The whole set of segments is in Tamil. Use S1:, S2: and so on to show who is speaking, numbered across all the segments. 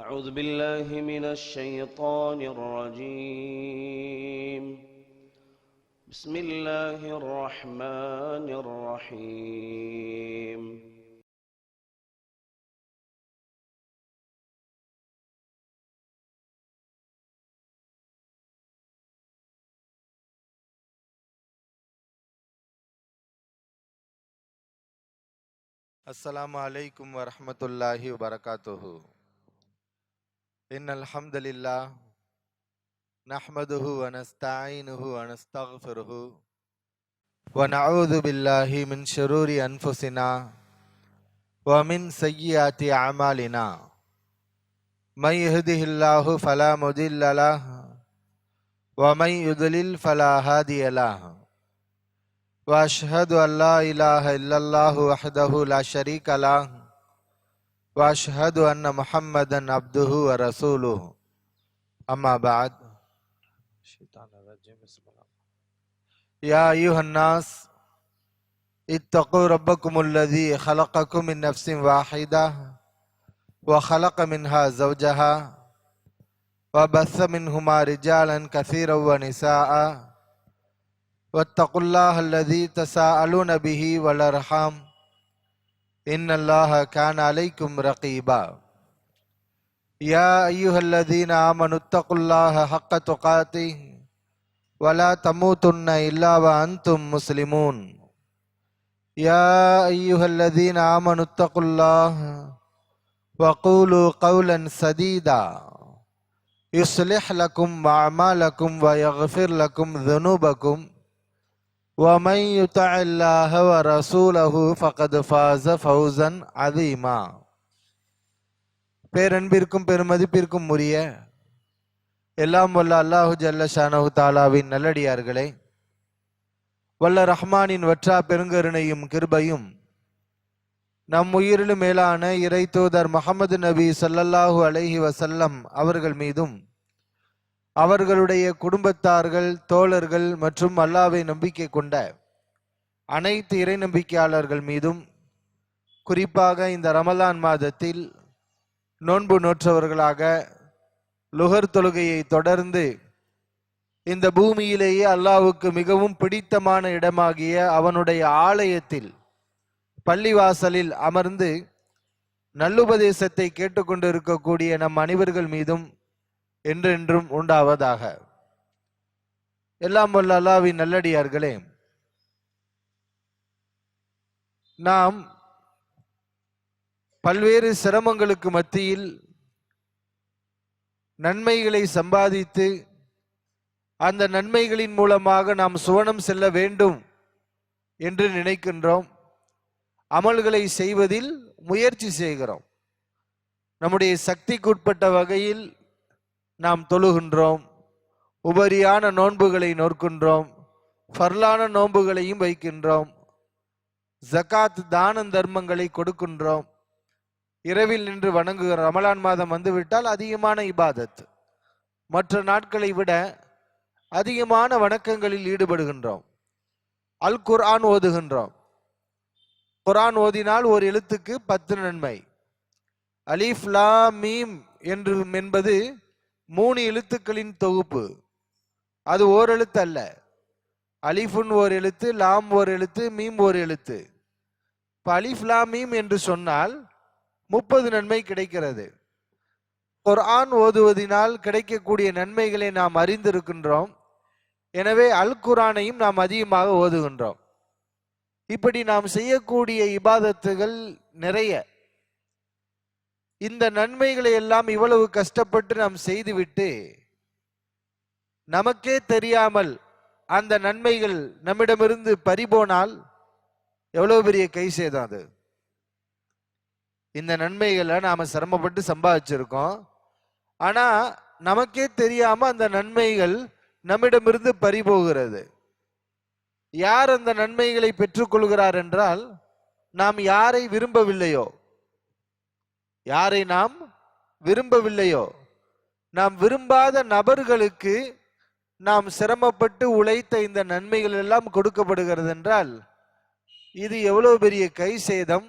S1: أعوذ بالله من الشيطان الرجيم. بسم الله الرحمن الرحيم.
S2: السلام عليكم ورحمة الله وبركاته. إن الحمد لله نحمده ونستعينه ونستغفره ونعوذ بالله من شرور أنفسنا ومن سيئات أعمالنا. من يهده الله فلا مضل له ومن يضلل فلا هادي له. وأشهد أن لا إله إلا الله وحده لا شريك له وأشهد أن محمدا عبده ورسوله. أما بعد. يا أيها الناس اتقوا ربكم الذي خلقكم من نفس واحدة وخلق منها زوجها وبث منهما رجالا كثيرا ونساء واتقوا الله الذي تساءلون به والأرحام إن الله كان عليكم رقيبا. يا أيها الذين آمنوا اتقوا الله حق تقاته ولا تموتن إلا وأنتم مسلمون. يا أيها الذين آمنوا اتقوا الله وقولوا قولا سديدا يصلح لكم أعمالكم ويغفر لكم ذنوبكم ومن يطع الله ورسوله فقد فاز فوزا عظيما. பேரன்பிற்கும் பெருமதிப்பிற்கும் உரிய எல்லாம் வல்ல அல்லாஹு ஜல்ல ஷானஹு தஆலாவின் நல்லடியார்களே, வல்ல ரஹ்மானின் வற்றா பெருங்கருணையும் கிருபையும் நம் உயிரிலும் மேலான இறை தூதர் முஹம்மது நபி ஸல்லல்லாஹு அலைஹி வஸல்லம் அவர்கள் மீதும் அவர்களுடைய குடும்பத்தார்கள், தோழர்கள் மற்றும் அல்லாஹ்வை நம்பிக்கை கொண்ட அனைத்து இறை நம்பிக்கையாளர்கள் மீதும், குறிப்பாக இந்த ரமலான் மாதத்தில் நோன்பு நோற்றவர்களாக லுஹர் தொழுகையை தொடர்ந்து இந்த பூமியிலேயே அல்லாஹ்வுக்கு மிகவும் பிடித்தமான இடமாகிய அவனுடைய ஆலயத்தில் பள்ளிவாசலில் அமர்ந்து நல்லுபதேசத்தை கேட்டுக்கொண்டு இருக்கக்கூடிய நம் அனைவர்கள் மீதும் என்றென்றும் உண்டாவதாக. எல்லாம் வல்ல அல்லாஹ்வின் நல்லடியார்களே, நாம் பல்வேறு சிரமங்களுக்கு மத்தியில் நன்மைகளை சம்பாதித்து அந்த நன்மைகளின் மூலமாக நாம் சுவனம் செல்ல வேண்டும் என்று நினைக்கின்றோம். அமல்களை செய்வதில் முயற்சி செய்கிறோம். நம்முடைய சக்திக்குட்பட்ட வகையில் நாம் தொழுகின்றோம், உபரியான நோன்புகளை நோக்கின்றோம், ஃபர்லான நோன்புகளையும் வைக்கின்றோம், ஜகாத் தான தர்மங்களை கொடுக்கின்றோம், இரவில் நின்று வணங்குகிற ரமலான் மாதம் வந்துவிட்டால் அதிகமான இபாதத், மற்ற நாட்களை விட அதிகமான வணக்கங்களில் ஈடுபடுகின்றோம். அல் குர்ஆன் ஓதுகின்றோம். குர்ஆன் ஓதினால் ஒரு எழுத்துக்கு 10 நன்மை. அலிஃப் லாம் மீம் என்பது 3 எழுத்துக்களின் தொகுப்பு. அது ஓர் எழுத்து அல்ல. அலிஃபுன் ஓர் எழுத்து, லாம் ஓர் எழுத்து, மீம் ஓர் எழுத்து. இப்போ அலிஃப் லாம் மீம் என்று சொன்னால் 30 நன்மை கிடைக்கிறது. குர்ஆன் ஓதுவதினால் கிடைக்கக்கூடிய நன்மைகளை நாம் அறிந்திருக்கின்றோம். எனவே அல் குர்ஆனையும் நாம் அதிகமாக ஓதுகின்றோம். இப்படி நாம் செய்யக்கூடிய இபாதத்துகள் நிறைய. இந்த நன்மைகளை எல்லாம் இவ்வளவு கஷ்டப்பட்டு நாம் செய்துவிட்டு நமக்கே தெரியாமல் அந்த நன்மைகள் நம்மிடமிருந்து பறிபோனால் எவ்வளவு பெரிய கை சேதம் அது. இந்த நன்மைகளை நாம சிரமப்பட்டு சம்பாதிச்சிருக்கோம். ஆனா நமக்கே தெரியாம அந்த நன்மைகள் நம்மிடமிருந்து பறிபோகிறது. யார் அந்த நன்மைகளை பெற்றுக்கொள்கிறார் என்றால், நாம் யாரை விரும்பவில்லையோ, யாரை நாம் விரும்பவில்லையோ, நாம் விரும்பாத நபர்களுக்கு நாம் சிரமப்பட்டு உழைத்த இந்த நன்மைகள் எல்லாம் கொடுக்கப்படுகிறது என்றால் இது எவ்வளவு பெரிய கை சேதம்.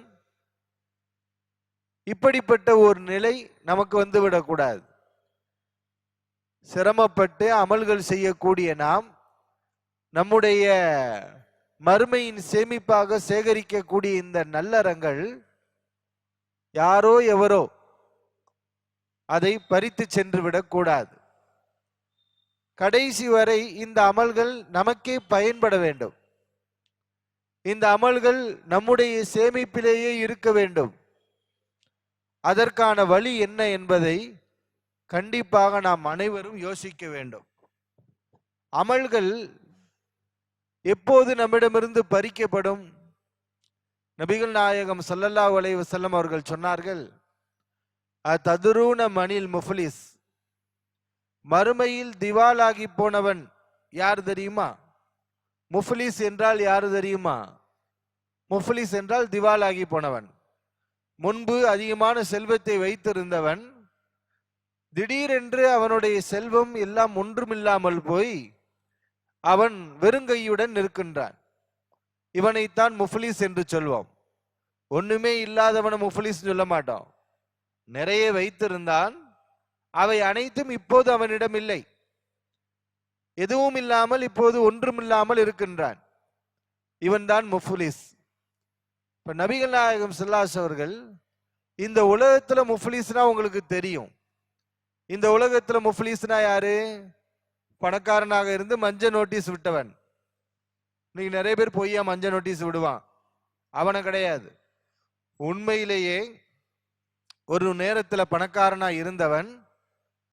S2: இப்படிப்பட்ட ஒரு நிலை நமக்கு வந்துவிடக்கூடாது. சிரமப்பட்டு அமல்கள் செய்யக்கூடிய நாம் நம்முடைய மறுமையின் சேமிப்பாக சேகரிக்கக்கூடிய இந்த நல்லறங்கள் யாரோ எவரோ அதை பறித்து சென்று விடக்கூடாது. கடைசி வரை இந்த அமல்கள் நமக்கே பயன்பட வேண்டும். இந்த அமல்கள் நம்முடைய சேமிப்பிலேயே இருக்க வேண்டும். அதற்கான வழி என்ன என்பதை கண்டிப்பாக நாம் அனைவரும் யோசிக்க வேண்டும். அமல்கள் எப்போது நம்மிடமிருந்து பறிக்கப்படும்? நபிகள் நாயகம் ஸல்லல்லாஹு அலைஹி வஸல்லம் அவர்கள் சொன்னார்கள், ததுரூன மனில் முஃப்லிஸ், மறுமையில் திவாலாகி போனவன் யார் தெரியுமா? முஃப்லிஸ் என்றால் யாரு தெரியுமா? முஃப்லிஸ் என்றால் திவாலாகி போனவன். முன்பு அதிகமான செல்வத்தை வைத்திருந்தவன், திடீரென்று அவனுடைய செல்வம் எல்லாம் ஒன்றுமில்லாமல் போய் அவன் வெறுங்கையுடன் நிற்கின்றான். இவனைத்தான் முஃப்லிஸ் என்று சொல்வோம். ஒண்ணுமே இல்லாதவனை முஃப்லிஸ் சொல்ல மாட்டோம். நிறைய வைத்திருந்தான், அவை அனைத்தும் இப்போது அவனிடம் இல்லை. எதுவும் இல்லாமல் இப்போது ஒன்றுமில்லாமல் இருக்கின்றான். இவன் தான் முஃப்லிஸ். இப்ப நபிகள் நாயகம் ஸல்லல்லாஹு அலைஹி அவர்கள், இந்த உலகத்துல முஃப்லிஸ்னா உங்களுக்கு தெரியும். இந்த உலகத்துல முஃப்லிஸ்னா யாரு? பணக்காரனாக இருந்து மஞ்ச நோட்டீஸ் விட்டவன். இன்னைக்கு நிறைய பேர் பொய்யா மஞ்ச நோட்டீஸ் விடுவான். அவனை கிடையாது. உண்மையிலேயே ஒரு நேரத்துல பணக்காரனா இருந்தவன்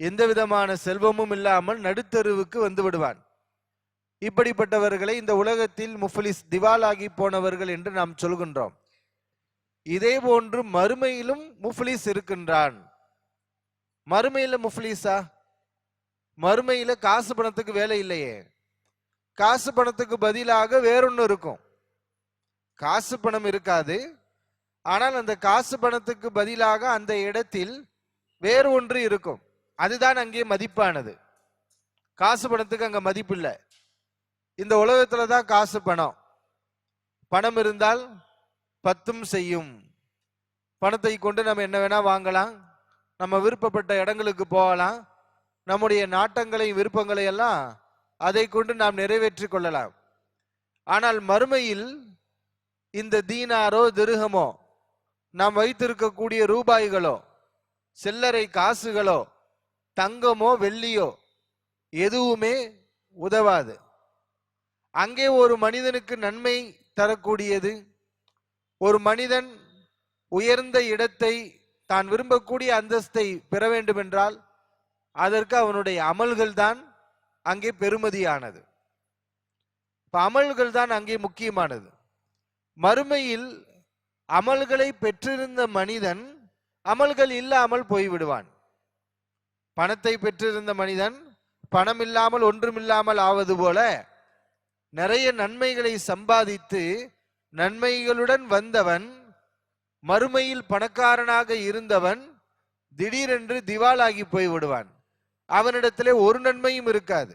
S2: எந்த விதமான செல்வமும் இல்லாமல் நடுத்தருவுக்கு வந்து விடுவான். இப்படிப்பட்டவர்களை இந்த உலகத்தில் முஃப்லிஸ், திவாலாகி போனவர்கள் என்று நாம் சொல்கின்றோம். இதே போன்று மறுமையிலும் முஃப்லிஸ் இருக்கின்றான். மறுமையில முஃப்லிஸா? மறுமையில காசு பணத்துக்கு வேலை இல்லையே. காசு பணத்துக்கு பதிலாக வேறொன்னு இருக்கும். காசு பணம் இருக்காது, ஆனால் அந்த காசு பணத்துக்கு பதிலாக அந்த இடத்தில் வேறு ஒன்று இருக்கும். அதுதான் அங்கே மதிப்பானது. காசு பணத்துக்கு அங்க மதிப்பு இல்லை. இந்த உலகத்துல தான் காசு பணம். பணம் இருந்தால் பத்தும் செய்யும். பணத்தை கொண்டு நம்ம என்ன வேணா வாங்கலாம், நம்ம விருப்பப்பட்ட இடங்களுக்கு போகலாம், நம்முடைய நாட்டங்களை விருப்பங்களை எல்லாம் அதை கொண்டு நாம் நிறைவேற்றிக் கொள்ளலாம். ஆனால் மறுமையில் இந்த தீனாரோ திர்ஹமோ, நாம் வைத்திருக்கக்கூடிய ரூபாய்களோ, சில்லறை காசுகளோ, தங்கமோ வெள்ளியோ எதுவுமே உதவாது. அங்கே ஒரு மனிதனுக்கு நன்மை தரக்கூடியது, ஒரு மனிதன் உயர்ந்த இடத்தை, தான் விரும்பக்கூடிய அந்தஸ்தை பெற வேண்டும் என்றால் அதற்கு அவனுடைய அமல்கள் தான் அங்கே பெருமதியானது. அமல்கள் தான் அங்கே முக்கியமானது. மறுமையில் அமல்களை பெற்றிருந்த மனிதன் அமல்கள் இல்லாமல் போய்விடுவான். பணத்தை பெற்றிருந்த மனிதன் பணம் இல்லாமல் ஒன்றுமில்லாமல் ஆவது போல, நிறைய நன்மைகளை சம்பாதித்து நன்மைகளுடன் வந்தவன், மறுமையில் பணக்காரனாக இருந்தவன் திடீரென்று திவாலாகி போய் விடுவான். அவனிடத்திலே ஒரு நன்மையும் இருக்காது.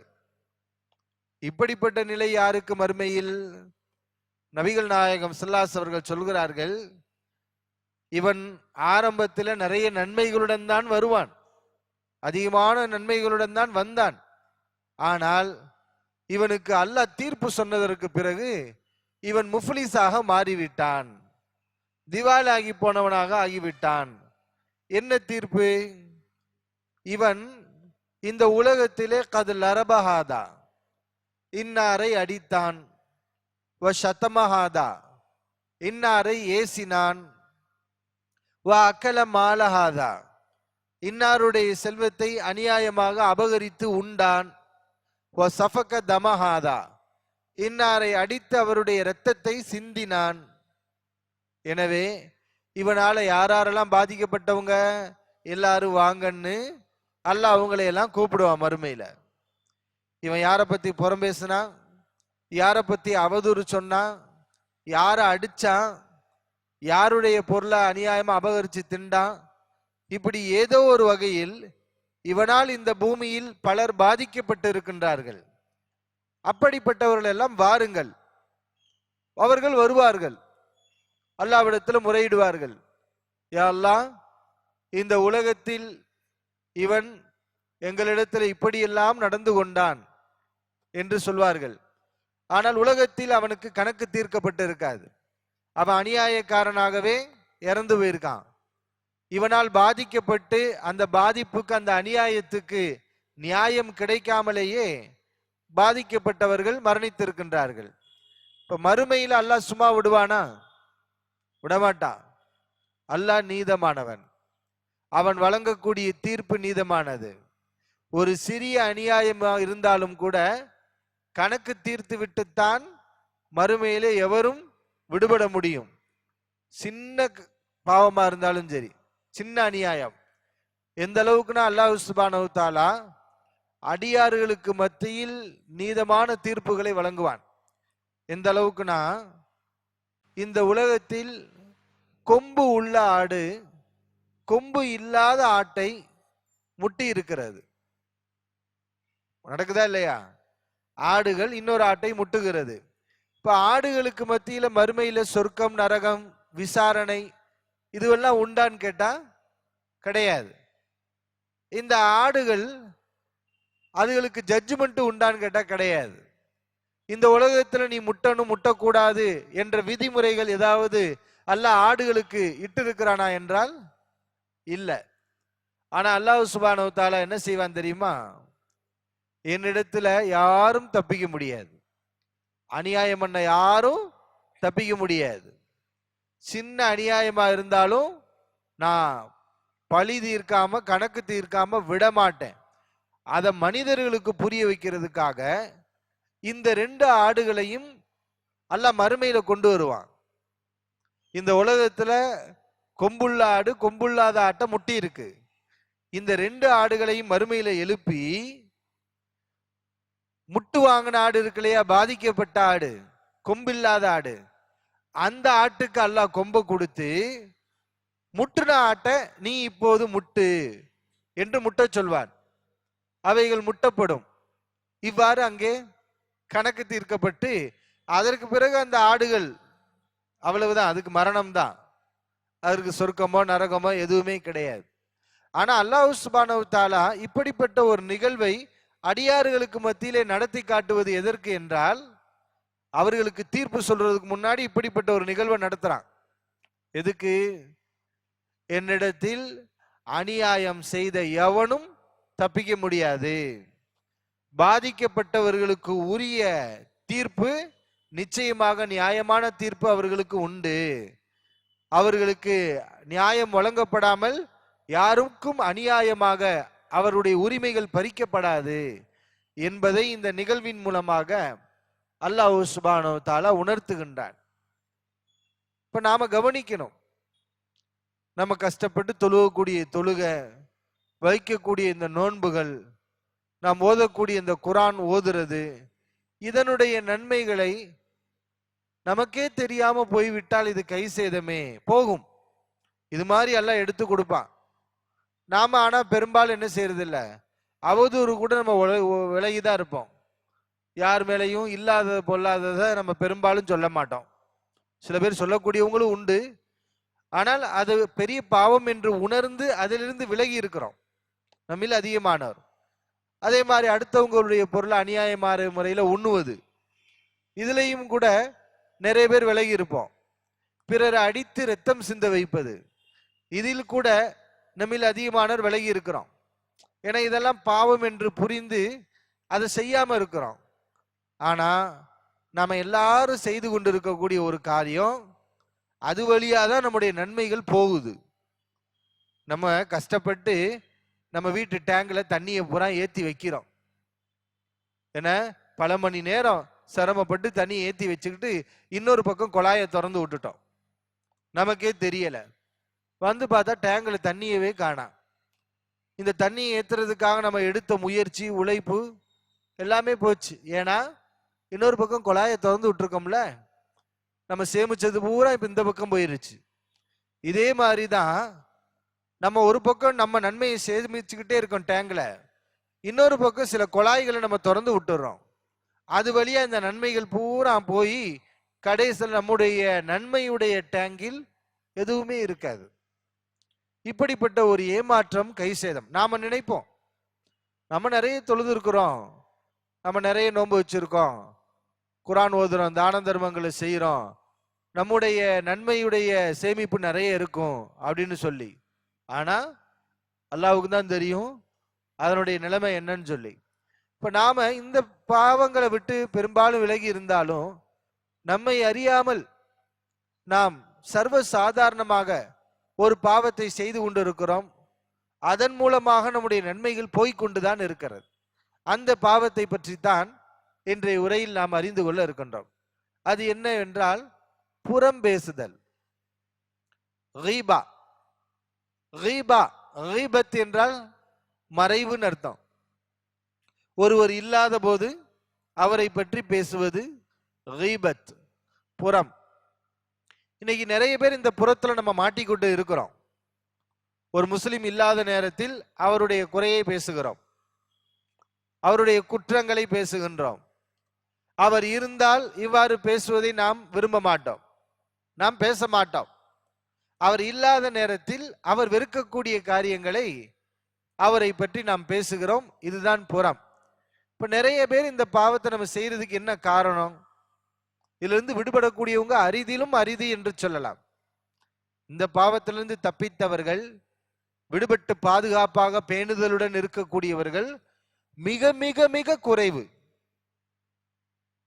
S2: இப்படிப்பட்ட நிலை யாருக்கு மறுமையில்? நபிகள் நாயகம் ஸல்லல்லாஹு அலைஹி அவர்கள் சொல்கிறார்கள், இவன் ஆரம்பத்தில் நிறைய நன்மைகளுடன் தான் வருவான், அதிகமான நன்மைகளுடன் தான் வந்தான். ஆனால் இவனுக்கு அல்லாஹ் தீர்ப்பு சொன்னதற்கு பிறகு இவன் முஃப்லிஸாக மாறிவிட்டான், திவாலாகி போனவனாக ஆகிவிட்டான். என்ன தீர்ப்பு? இவன் இந்த உலகத்திலே கது லரபஹாதா, இன்னாரை அடித்தான், வஷதமஹாதா, இன்னாரை ஏசினான், வ அக்கல மாலஹாதா, இன்னாருடைய செல்வத்தை அநியாயமாக அபகரித்து உண்டான், வ சஃபக தமஹாதா, இன்னாரை அடித்து அவருடைய இரத்தத்தை சிந்தினான். எனவே இவனால யாரெல்லாம் பாதிக்கப்பட்டவங்க எல்லாரும் வாங்கன்னு அல்லாஹ் அவங்களை எல்லாம் கூப்பிடுவான் மறுமையில. இவன் யாரை பத்தி புறம் பேசினா, யாரை பத்தி அவதூறு சொன்னா, யாரை அடிச்சான், யாருடைய பொருளை அநியாயமா அபகரிச்சு திண்டான், இப்படி ஏதோ ஒரு வகையில் இவனால் இந்த பூமியில் பலர் பாதிக்கப்பட்டு இருக்கின்றார்கள். அப்படிப்பட்டவர்கள் எல்லாம் வாருங்கள். அவர்கள் வருவார்கள், அல்லாஹ்விடத்தில் முறையிடுவார்கள். யா அல்லாஹ், இந்த உலகத்தில் இவன் எங்களிடத்தில் இப்படியெல்லாம் நடந்து கொண்டான் என்று சொல்வார்கள். ஆனால் உலகத்தில் அவனுக்கு கணக்கு தீர்க்கப்பட்டு இருக்காது. அவன் அநியாயக்காரனாகவே இறந்து போயிருக்கான். இவனால் பாதிக்கப்பட்டு அந்த பாதிப்புக்கு, அந்த அநியாயத்துக்கு நியாயம் கிடைக்காமலேயே பாதிக்கப்பட்டவர்கள் மரணித்திருக்கின்றார்கள். இப்ப மறுமையில் அல்லாஹ் சும்மா விடுவானா? விடமாட்டான். அல்லாஹ் நீதமானவன். அவன் வழங்கக்கூடிய தீர்ப்பு நீதமானது. ஒரு சிறிய அநியாயமாக இருந்தாலும் கூட கணக்கு தீர்த்து விட்டுத்தான் மறுமையிலே எவரும் விடுபட முடியும். சின்ன பாவமா இருந்தாலும் சரி, சின்ன அநியாயம். எந்த அளவுக்குன்னா அல்லாஹ் சுப்ஹானஹு தஆலா அடியார்களுக்கு மத்தியில் நீதமான தீர்ப்புகளை வழங்குவான். எந்த அளவுக்குன்னா, இந்த உலகத்தில் கொம்பு உள்ள ஆடு கொம்பு இல்லாத ஆட்டை முட்டி இருக்கிறது. நடக்குதா இல்லையா? ஆடுகள் இன்னொரு ஆட்டை முட்டுகிறது. இப்ப ஆடுகளுக்கு மத்தியில மறுமையில சொர்க்கம், நரகம், விசாரணை இதுவெல்லாம் உண்டான்னு கேட்டா கிடையாது. இந்த ஆடுகள் அதுகளுக்கு ஜட்ஜ்மெண்ட் உண்டான்னு கேட்டா கிடையாது. இந்த உலகத்துல நீ முட்டணும் முட்டக்கூடாது என்ற விதிமுறைகள் ஏதாவது அல்லாஹ் ஆடுகளுக்கு இட்டு இருக்கிறானா என்றால் இல்ல. ஆனா அல்லாஹ் சுப்ஹானஹு தஆலா என்ன செய்வான் தெரியுமா? என்னிடத்துல யாரும் தப்பிக்க முடியாது, அநியாயம் பண்ண யாரும் தப்பிக்க முடியாது. சின்ன அநியாயமா இருந்தாலும் நான் பழி தீர்க்காம, கணக்கு தீர்க்காம விட மாட்டேன். அதை மனிதர்களுக்கு புரிய வைக்கிறதுக்காக இந்த 2 ஆடுகளையும் அல்லாஹ் மறுமையில கொண்டு வருவான். இந்த உலகத்துல கொம்புள்ள ஆடு, கொம்புள்ளாத ஆட்டை முட்டி இருக்கு. இந்த 2 ஆடுகளையும் மறுமையில எழுப்பி, முட்டு வாங்கின ஆடு இருக்கு இல்லையா, பாதிக்கப்பட்ட ஆடு, கொம்பில்லாத ஆடு, அந்த ஆட்டுக்கு அல்லாஹ் கொம்பை கொடுத்து, முட்டுன ஆட்டை நீ இப்போது முட்டு என்று முட்ட சொல்வார். அவைகள் முட்டப்படும். இவ்வாறு அங்கே கணக்கு தீர்க்கப்பட்டு அதற்கு பிறகு அந்த ஆடுகள் அவ்வளவுதான், அதுக்கு மரணம் தான். அதற்கு சொர்க்கமோ நரகமோ எதுவுமே கிடையாது. ஆனா அல்லாஹ் சுப்ஹானஹு தஆலா இப்படிப்பட்ட ஒரு நிகழ்வை அடியார்களுக்கு மத்தியிலே நடத்தி காட்டுவது எதற்கு என்றால், அவர்களுக்கு தீர்ப்பு சொல்றதுக்கு முன்னாடி இப்படிப்பட்ட ஒரு நிகழ்வை நடத்துறான். எதுக்கு? என்னிடத்தில் அநியாயம் செய்த எவனும் தப்பிக்க முடியாது. பாதிக்கப்பட்டவர்களுக்கு உரிய தீர்ப்பு நிச்சயமாக நியாயமான தீர்ப்பு அவர்களுக்கு உண்டு. அவர்களுக்கு நியாயம் வழங்கப்படாமல் யாருக்கும் அநியாயமாக அவருடைய உரிமைகள் பறிக்கப்படாது என்பதை இந்த நிகழ்வின் மூலமாக அல்லாஹ் சுப்ஹானஹு தஆலா உணர்த்துகின்றான். இப்ப நாம கவனிக்கணும், நம்ம கஷ்டப்பட்டு தொழுகக்கூடிய தொழுகை, வைக்கக்கூடிய இந்த நோன்புகள், நாம் ஓதக்கூடிய இந்த குர்ஆன் ஓதுறது, இதனுடைய நன்மைகளை நமக்கே தெரியாம போய்விட்டால் இது கை சேதமே போகும். இது மாதிரி எல்லாம் எடுத்து கொடுப்பான். நாம ஆனா பெரும்பாலும் என்ன செய்யறது இல்ல, அவதூறு கூட நம்ம விலகிதான் இருப்போம். யார் மேலையும் இல்லாதது பொல்லாததை நம்ம பெரும்பாலும் சொல்ல மாட்டோம். சில பேர் சொல்லக்கூடியவங்களும் உண்டு. ஆனால் அது பெரிய பாவம் என்று உணர்ந்து அதிலிருந்து விலகி இருக்கிறோம் நம்மில் அதிகமானவர். அதே மாதிரி அடுத்தவங்களுடைய பொருளை அநியாயமான முறையில உண்ணுவது, இதுலையும் கூட நிறைய பேர் விலகி இருப்போம். பிறரை அடித்து ரத்தம் சிந்த வைப்பது, இதில் கூட நம்மில் அதிகமானவர் விலகி இருக்கிறோம். ஏன்னா இதெல்லாம் பாவம் என்று புரிந்து அதை செய்யாம இருக்கிறோம். ஆனா நாம எல்லாரும் செய்து கொண்டிருக்கக்கூடிய ஒரு காரியம், அது வழியாதான் நம்முடைய நன்மைகள் போகுது. நம்ம கஷ்டப்பட்டு நம்ம வீட்டு டேங்க்ல தண்ணியை பூரா ஏத்தி வைக்கிறோம். ஏன்னா பல மணி நேரம் சிரமப்பட்டு தண்ணியை ஏத்தி வச்சுக்கிட்டு இன்னொரு பக்கம் குழாயை திறந்து விட்டுட்டோம், நமக்கே தெரியல. வந்து பார்த்தா டேங்க்ல தண்ணியவே காணோம். இந்த தண்ணியை ஏத்துறதுக்காக நம்ம எடுத்த முயற்சி, உழைப்பு எல்லாமே போச்சு. ஏன்னா இன்னொரு பக்கம் குழாயை திறந்து விட்டுருக்கோம்ல, நம்ம சேமிச்சது பூரா இப்ப இந்த பக்கம் போயிருச்சு. இதே மாதிரிதான் நம்ம ஒரு பக்கம் நம்ம நன்மையை சேமிச்சுக்கிட்டே இருக்கோம் டேங்க்ல, இன்னொரு பக்கம் சில குழாய்களை நம்ம திறந்து விட்டுறோம். அது வழியா இந்த நன்மைகள் பூரா போய் கடைசியில் நம்முடைய நன்மையுடைய டேங்கில் எதுவுமே இருக்காது. இப்படிப்பட்ட ஒரு ஏமாற்றம், கை சேதம். நாம நினைப்போம் நம்ம நிறைய தொழுது இருக்கிறோம், நம்ம நிறைய நோன்பு வச்சிருக்கோம், குரான் ஓதுறோம், தான தர்மங்களை செய்யறோம், நம்முடைய நன்மையுடைய சேமிப்பு நிறைய இருக்கும் அப்படின்னு சொல்லி. ஆனா அல்லாஹ்வுக்கு தான் தெரியும் அதனுடைய நிலைமை என்னன்னு சொல்லி. இப்ப நாம இந்த பாவங்களை விட்டு பெரும்பாலும் விலகி இருந்தாலும் நம்மை அறியாமல் நாம் சர்வ சாதாரணமாக ஒரு பாவத்தை செய்து கொண்டிருக்கிறோம். அதன் மூலமாக நம்முடைய நன்மைகள் போய்கொண்டுதான் இருக்கிறது. அந்த பாவத்தை பற்றி தான் இன்றைய உரையில் நாம் அறிந்து கொள்ள இருக்கின்றோம். அது என்ன என்றால் புறம் பேசுதல், கீபா. கீபா, கீபத் என்றால் மறைவுன்னு அர்த்தம். ஒருவர் இல்லாத போது அவரை பற்றி பேசுவது கீபத், புறம். இன்னைக்கு நிறைய பேர் இந்த புறத்துல நம்ம மாட்டிக்கொண்டு இருக்கிறோம். ஒரு முஸ்லிம் இல்லாத நேரத்தில் அவருடைய குறையை பேசுகிறோம், அவருடைய குற்றங்களை பேசுகின்றோம். அவர் இருந்தால் இவ்வாறு பேசுவதை நாம் விரும்ப மாட்டோம், நாம் பேச மாட்டோம். அவர் இல்லாத நேரத்தில் அவர் வெறுக்கக்கூடிய காரியங்களை அவரை பற்றி நாம் பேசுகிறோம். இதுதான் புறம். இப்ப நிறைய பேர் இந்த பாவத்தை நம்ம செய்யறதுக்கு என்ன காரணம்? இதுல இருந்து விடுபடக்கூடியவங்க அரிதிலும் அரிதி என்று சொல்லலாம். இந்த பாவத்திலிருந்து தப்பித்தவர்கள், விடுபட்டு பாதுகாப்பாக பேணுதலுடன் இருக்கக்கூடியவர்கள் மிக மிக மிக குறைவு.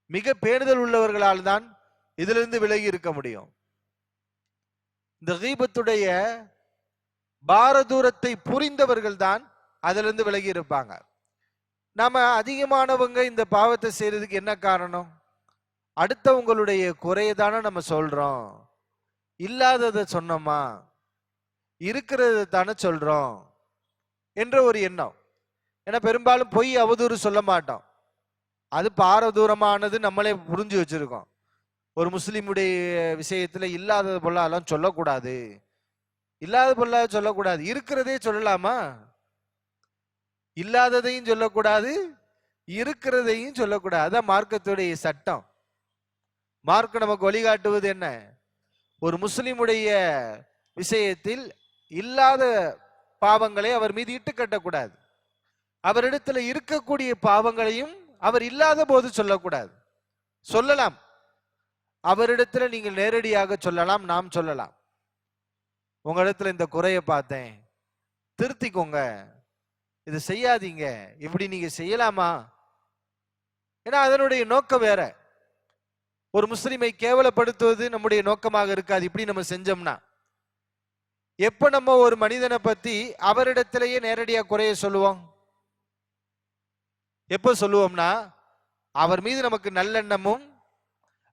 S2: மிக பேணுதல் உள்ளவர்களால் தான் இதிலிருந்து விலகி இருக்க முடியும். இந்த கீபத்துடைய பாரதூரத்தை புரிந்தவர்கள் தான் அதிலிருந்து விலகி இருப்பாங்க. நாம அதிகமானவங்க இந்த பாவத்தை செய்யறதுக்கு என்ன காரணம்? அடுத்தவங்களுடைய குறையதானே நம்ம சொல்றோம், இல்லாததை சொன்னோமா, இருக்கிறத தானே சொல்றோம் என்ற ஒரு எண்ணம். ஏன்னா பெரும்பாலும் பொய் அவதூறு சொல்ல மாட்டோம், அது பாரதூரமானது நம்மளே புரிஞ்சு வச்சிருக்கோம். ஒரு முஸ்லிமுடைய விஷயத்துல இல்லாதது பொல்லாதெல்லாம் சொல்லக்கூடாது, இல்லாத பொல்லாத சொல்லக்கூடாது, இருக்கிறதே சொல்லலாமா? இல்லாததையும் சொல்லக்கூடாது, இருக்கிறதையும் சொல்லக்கூடாது. அதான் மார்க்கத்துடைய சட்டம். மார்க்க நமக்கு வழிகாட்டுவது என்ன? ஒரு முஸ்லிமுடைய விஷயத்தில் இல்லாத பாவங்களை அவர் மீது இட்டு கட்டக்கூடாது, அவரிடத்துல இருக்கக்கூடிய பாவங்களையும் அவர் இல்லாத போது சொல்லக்கூடாது. சொல்லலாம், அவரிடத்துல நீங்கள் நேரடியாக சொல்லலாம், நாம் சொல்லலாம். உங்களிடத்துல இந்த குறைய பார்த்தேன், திருத்திக்கோங்க, இது செய்யாதீங்க, இப்படி நீங்க செய்யலாமா? ஏன்னா அதனுடைய நோக்கம் வேற. ஒரு முஸ்லிமை கேவலப்படுத்துவது நம்முடைய நோக்கமாக இருக்காது. இப்படி நம்ம செஞ்சோம்னா, எப்ப நம்ம ஒரு மனிதனை பத்தி அவரிடத்திலேயே நேரடியா குறைய சொல்லுவோம்? எப்ப சொல்லுவோம்னா, அவர் மீது நமக்கு நல்லெண்ணமும்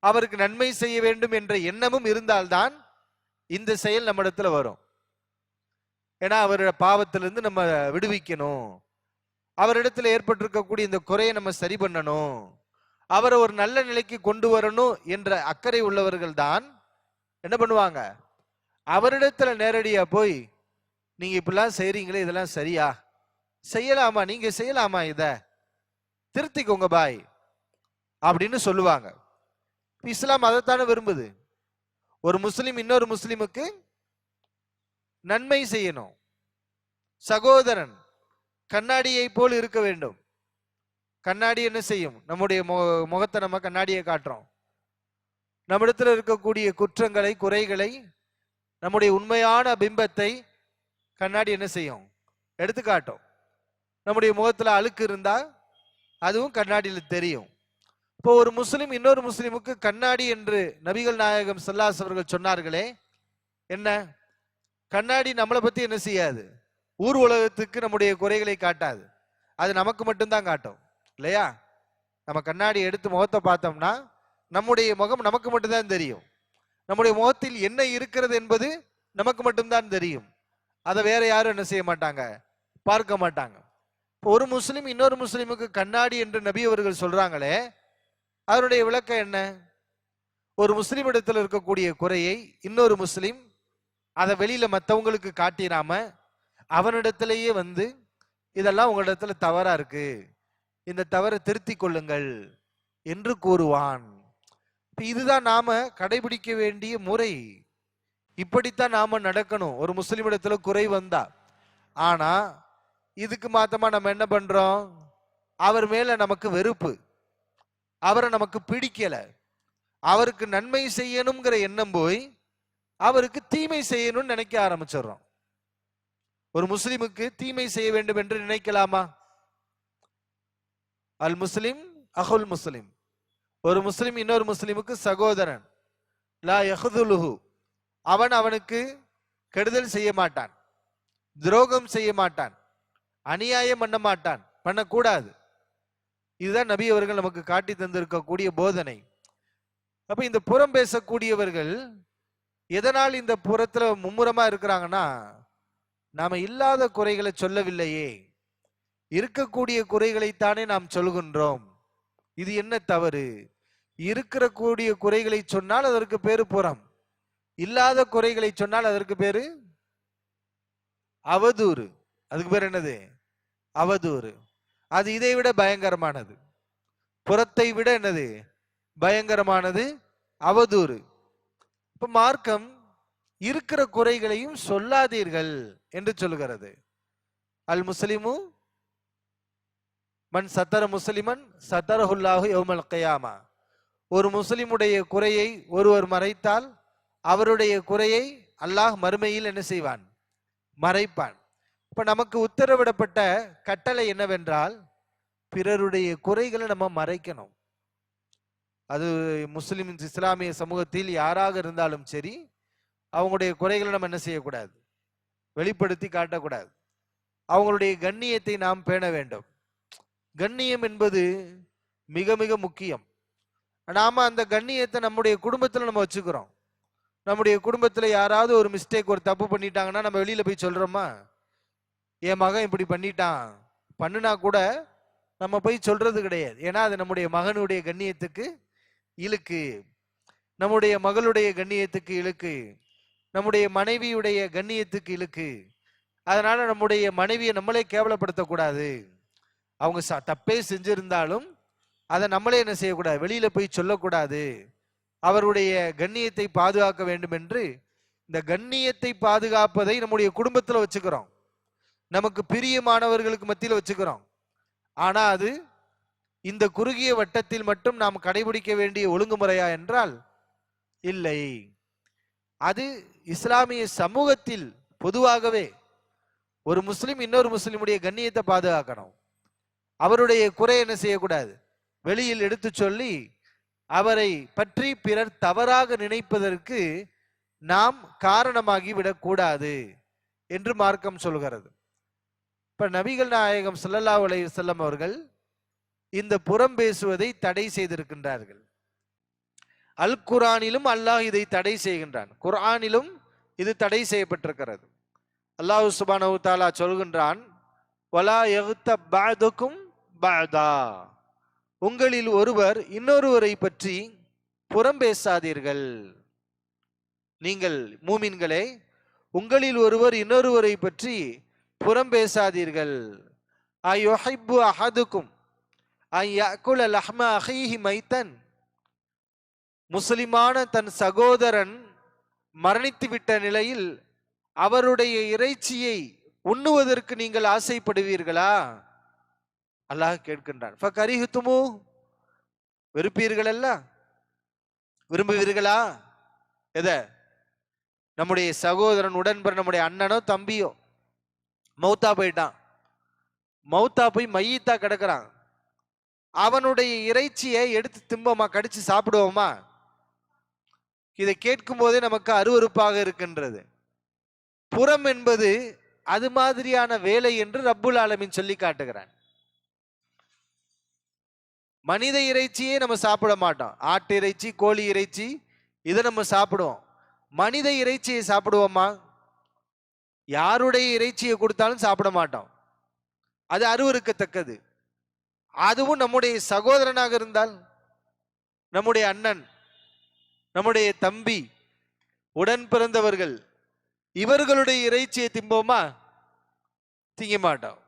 S2: அவருக்கு நன்மை செய்ய வேண்டும் என்ற எண்ணமும் இருந்தால்தான் இந்த செயல் நம்ம இடத்துல வரும். ஏன்னா அவருடைய பாவத்திலிருந்து நம்ம விடுவிக்கணும், அவரிடத்துல ஏற்பட்டிருக்கக்கூடிய இந்த குறையை நம்ம சரி பண்ணணும், அவரை ஒரு நல்ல நிலைக்கு கொண்டு வரணும் என்ற அக்கறை உள்ளவர்கள் தான் என்ன பண்ணுவாங்க? அவரிடத்துல நேரடியா போய், நீங்க இப்படிலாம் செய்றீங்களே, இதெல்லாம் சரியா? செய்யலாமா? நீங்க செய்யலாமா? இத திருத்திக்கோங்க பாய் அப்படின்னு சொல்லுவாங்க. இஸ்லாம் அதைத்தானே விரும்புது. ஒரு முஸ்லிம் இன்னொரு முஸ்லிமுக்கு நன்மை செய்யணும். சகோதரன் கண்ணாடியை போல் இருக்க வேண்டும். கண்ணாடி என்ன செய்யும்? நம்முடைய முகத்தை நம்ம கண்ணாடியை காட்டுறோம். நம்மிடத்தில் இருக்கக்கூடிய குற்றங்களை, குறைகளை, நம்முடைய உண்மையான பிம்பத்தை கண்ணாடி என்ன செய்யும்? எடுத்து காட்டும். நம்முடைய முகத்துல அழுக்கு இருந்தா அதுவும் கண்ணாடியில் தெரியும். இப்போ ஒரு முஸ்லிம் இன்னொரு முஸ்லிமுக்கு கண்ணாடி என்று நபிகள் நாயகம் ஸல்லல்லாஹு அலைஹி அவர்கள் சொன்னார்களே, என்ன? கண்ணாடி நம்மளை பத்தி என்ன செய்யாது? ஊர் உலகத்துக்கு நம்முடைய குறைகளை காட்டாது, அது நமக்கு மட்டும்தான் காட்டும், இல்லையா? நம்ம கண்ணாடி எடுத்து முகத்தை பார்த்தோம்னா நம்முடைய முகம் நமக்கு மட்டும்தான் தெரியும். நம்முடைய முகத்தில் என்ன இருக்கிறது என்பது நமக்கு மட்டும்தான் தெரியும். அதை வேற யாரும் என்ன செய்ய மாட்டாங்க, பார்க்க மாட்டாங்க. ஒரு முஸ்லிம் இன்னொரு முஸ்லிமுக்கு கண்ணாடி என்று நபி அவர்கள் சொல்றாங்களே, அதனுடைய விளக்கம் என்ன? ஒரு முஸ்லிம் இடத்துல இருக்கக்கூடிய குறையை இன்னொரு முஸ்லிம் அதை வெளியில மற்றவங்களுக்கு காட்டிடாம அவனிடத்திலேயே வந்து, இதெல்லாம் உங்களிடத்துல தவறா இருக்கு, இந்த தவறை திருத்தி கொள்ளுங்கள் என்று கூறுவான். இதுதான் நாம கடைபிடிக்க வேண்டிய முறை. இப்படித்தான் நாம நடக்கணும் ஒரு முஸ்லிமிடத்துல குறை வந்தா. ஆனா இதுக்கு மாத்தமா நம்ம என்ன பண்றோம்? அவர் மேல நமக்கு வெறுப்பு, அவரை நமக்கு பிடிக்கல, அவருக்கு நன்மை செய்யணுங்கிற எண்ணம் போய் அவருக்கு தீமை செய்யணும்னு நினைக்க ஆரம்பிச்சிடறோம். ஒரு முஸ்லிமுக்கு தீமை செய்ய வேண்டும் என்று நினைக்கலாமா? அல் முஸ்லிம் அஹுல் முஸ்லிம், ஒரு முஸ்லிம் இன்னொரு முஸ்லிமுக்கு சகோதரன். லா யஹ்துலுஹு, அவன் அவனுக்கு கெடுதல் செய்ய மாட்டான், துரோகம் செய்ய மாட்டான், அநியாயம் பண்ண மாட்டான், பண்ணக்கூடாது. இதுதான் நபி அவர்கள் நமக்கு காட்டி தந்திருக்கக்கூடிய போதனை. அப்ப இந்த புறம் பேசக்கூடியவர்கள் எதனால் இந்த புறத்துல மும்முரமா இருக்கிறாங்கன்னா, நாம இல்லாத குறைகளை சொல்லவில்லையே, இருக்கக்கூடிய குறைகளைத்தானே நாம் சொல்கின்றோம். இது என்ன தவறு? இருக்கிற கூடிய குறைகளை சொன்னால் அதற்கு பேரு புறம், இல்லாத குறைகளை சொன்னால் அதற்கு பேரு அவதூறு. அதுக்கு பேர் என்னது? அவதூறு. அது இதை விட பயங்கரமானது. புறத்தை விட என்னது பயங்கரமானது? அவதூறு. இப்ப மார்க்கம் இருக்கிற குறைகளையும் சொல்லாதீர்கள் என்று சொல்கிறது. அல் முஸ்லிமு மன் சத்தர முஸ்லிமன் சத்தரஹுல்லாஹு யௌமல் கியாமா. ஒரு முஸ்லிமுடைய குறையை ஒருவர் மறைத்தால் அவருடைய குறையை அல்லாஹ் மறுமையில் என்ன செய்வான்? மறைப்பான். இப்ப நமக்கு உத்தரவிடப்பட்ட கட்டளை என்னவென்றால், பிறருடைய குறைகளை நம்ம மறைக்கணும். அது முஸ்லிம் இஸ்லாமிய சமூகத்தில் யாராக இருந்தாலும் சரி, அவங்களுடைய குறைகளை நம்ம என்ன செய்யக்கூடாது? வெளிப்படுத்தி காட்டக்கூடாது. அவங்களுடைய கண்ணியத்தை நாம் பேண வேண்டும். கண்ணியம் என்பது மிக மிக முக்கியம். நாம அந்த கண்ணியத்தை நம்முடைய குடும்பத்துல நம்ம வச்சுக்கிறோம். நம்முடைய குடும்பத்துல யாராவது ஒரு மிஸ்டேக், ஒரு தப்பு பண்ணிட்டாங்கன்னா நம்ம வெளியில போய் சொல்றோமா? என் மகன் இப்படி பண்ணிட்டான், பண்ணுனா கூட நம்ம போய் சொல்றது கிடையாது. ஏன்னா அது நம்முடைய மகனுடைய கண்ணியத்துக்கு இழுக்கு, நம்முடைய மகளுடைய கண்ணியத்துக்கு இழுக்கு, நம்முடைய மனைவியுடைய கண்ணியத்துக்கு இழுக்கு. அதனால நம்முடைய மனைவியை நம்மளே கேவலப்படுத்தக்கூடாது. அவங்க தப்பே செஞ்சிருந்தாலும் அதை நம்மளே என்ன செய்யக்கூடாது? வெளியில போய் சொல்லக்கூடாது. அவருடைய கண்ணியத்தை பாதுகாக்க வேண்டும் என்று இந்த கண்ணியத்தை பாதுகாப்பதை நம்முடைய குடும்பத்துல வச்சுக்கிறோம், நமக்கு பிரியமானவர்களுக்கு மத்தியில் வச்சுக்கிறோம். ஆனா அது இந்த குறுகிய வட்டத்தில் மட்டும் நாம் கடைபிடிக்க வேண்டிய ஒழுங்குமுறையா என்றால் இல்லை. அது இஸ்லாமிய சமூகத்தில் பொதுவாகவே ஒரு முஸ்லிம் இன்னொரு முஸ்லிமுடைய கண்ணியத்தை பாதுகாக்கணும். அவருடைய குறை என்ன செய்யக்கூடாது? வெளியில் எடுத்து சொல்லி அவரை பற்றி பிறர் தவறாக நினைப்பதற்கு நாம் காரணமாகி விடக்கூடாது என்று மார்க்கம் சொல்கிறது. இப்ப நபிகள் நாயகம் ஸல்லல்லாஹு அலைஹி வஸல்லம் அவர்கள் இந்த புறம் பேசுவதை தடை செய்திருக்கின்றார்கள். அல் குர்ஆனிலும் அல்லாஹ் இதை தடை செய்கின்றான். குர்ஆனிலும் இது தடை செய்யப்பட்டிருக்கிறது. அல்லாஹ் சுப்ஹானஹு வ தஆலா சொல்கின்றான், வலா யக்தப் பஅதுக்கும் பஅதா, உங்களில் ஒருவர் இன்னொருவரை பற்றி புறம் பேசாதீர்கள். நீங்கள் மூமின்களே, உங்களில் ஒருவர் இன்னொருவரை பற்றி புறம் பேசாதீர்கள். அயுஹிப்பு அஹதுக்கும் அன் யஅகுல லஹ்ம அஹீஹி மைத்தன், முஸ்லிமான தன் சகோதரன் மரணித்து விட்ட நிலையில் அவருடைய இறைச்சியை உண்ணுவதற்கு நீங்கள் ஆசைப்படுவீர்களா? அல்லாஹ் கேட்கின்றான். ஃபகரிஹ்துமு, வெறுப்பீர்கள் அல்ல, விரும்புவீர்களா? எத? நம்முடைய சகோதரன், உடன்பர், நம்முடைய அண்ணனோ தம்பியோ மௌத்தா போயிட்டான், மௌத்தா போய் மையத்தா கிடக்கிறான், அவனுடைய இறைச்சியை எடுத்து திம்போமா, கடிச்சு சாப்பிடுவோமா? இதை கேட்கும் போதே நமக்கு அருவருப்பாக இருக்கின்றது. புறம் என்பது அது மாதிரியான வேலை என்று ரப்புல் ஆலமீன் சொல்லி காட்டுகிறான். மனித இறைச்சியே நம்ம சாப்பிட மாட்டோம். ஆட்டு இறைச்சி, கோழி இறைச்சி இதை நம்ம சாப்பிடுவோம். மனித இறைச்சியை சாப்பிடுவோமா? யாருடைய இறைச்சியை கொடுத்தாலும் சாப்பிட மாட்டோம். அது அருவருக்கத்தக்கது. அதுவும் நம்முடைய சகோதரனாக இருந்தால், நம்முடைய அண்ணன், நம்முடைய தம்பி, உடன் பிறந்தவர்கள், இவர்களுடைய இறைச்சியை திம்போமா? திங்க மாட்டோம்.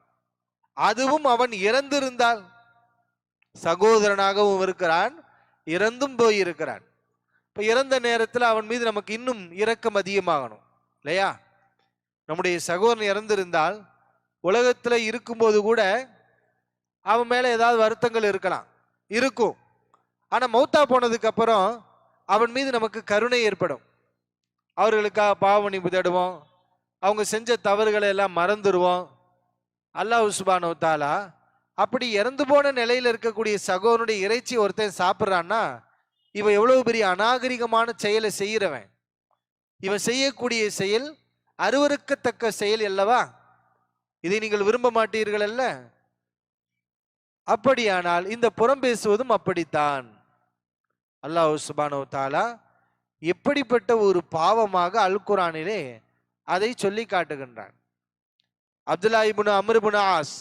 S2: அதுவும் அவன் இறந்திருந்தால், சகோதரனாகவும் இருக்கிறான், இறந்தும் போயிருக்கிறான், இப்ப இறந்த நேரத்தில் அவன் மீது நமக்கு இன்னும் இரக்கம் அதிகமாகணும் இல்லையா? நம்முடைய சகோதரன் இறந்திருந்தால் உலகத்துல இருக்கும்போது கூட அவன் மேல ஏதாவது வருத்தங்கள் இருக்கலாம், இருக்கும். ஆனா மௌத்தா போனதுக்கு அப்புறம் அவன் மீது நமக்கு கருணை ஏற்படும். அவர்களுக்காக பாவமன்னிப்பு தேடுவோம், அவங்க செஞ்ச தவறுகளை எல்லாம் மறந்துடுவோம். அல்லாஹ் சுப்ஹானஹு வ தஆலா அப்படி இறந்து போன நிலையில இருக்கக்கூடிய சகோதரனுடைய இறைச்சி ஒருத்தன் சாப்பிட்றான்னா இவன் எவ்வளவு பெரிய அநாகரிகமான செயலை செய்கிறவன். இவன் செய்யக்கூடிய செயல் அருவருக்கத்தக்க செயல் அல்லவா? இதை நீங்கள் விரும்ப மாட்டீர்கள் அல்ல? அப்படியானால் இந்த புறம் பேசுவதும் அப்படித்தான். அல்லாஹ் சுப்ஹானஹு வ தஆலா எப்படிப்பட்ட ஒரு பாவமாக அல் குர்ஆனிலே அதை சொல்லி காட்டுகின்றான். அப்துல்லா இப்னு அம்ர் இப்னு ஆஸ்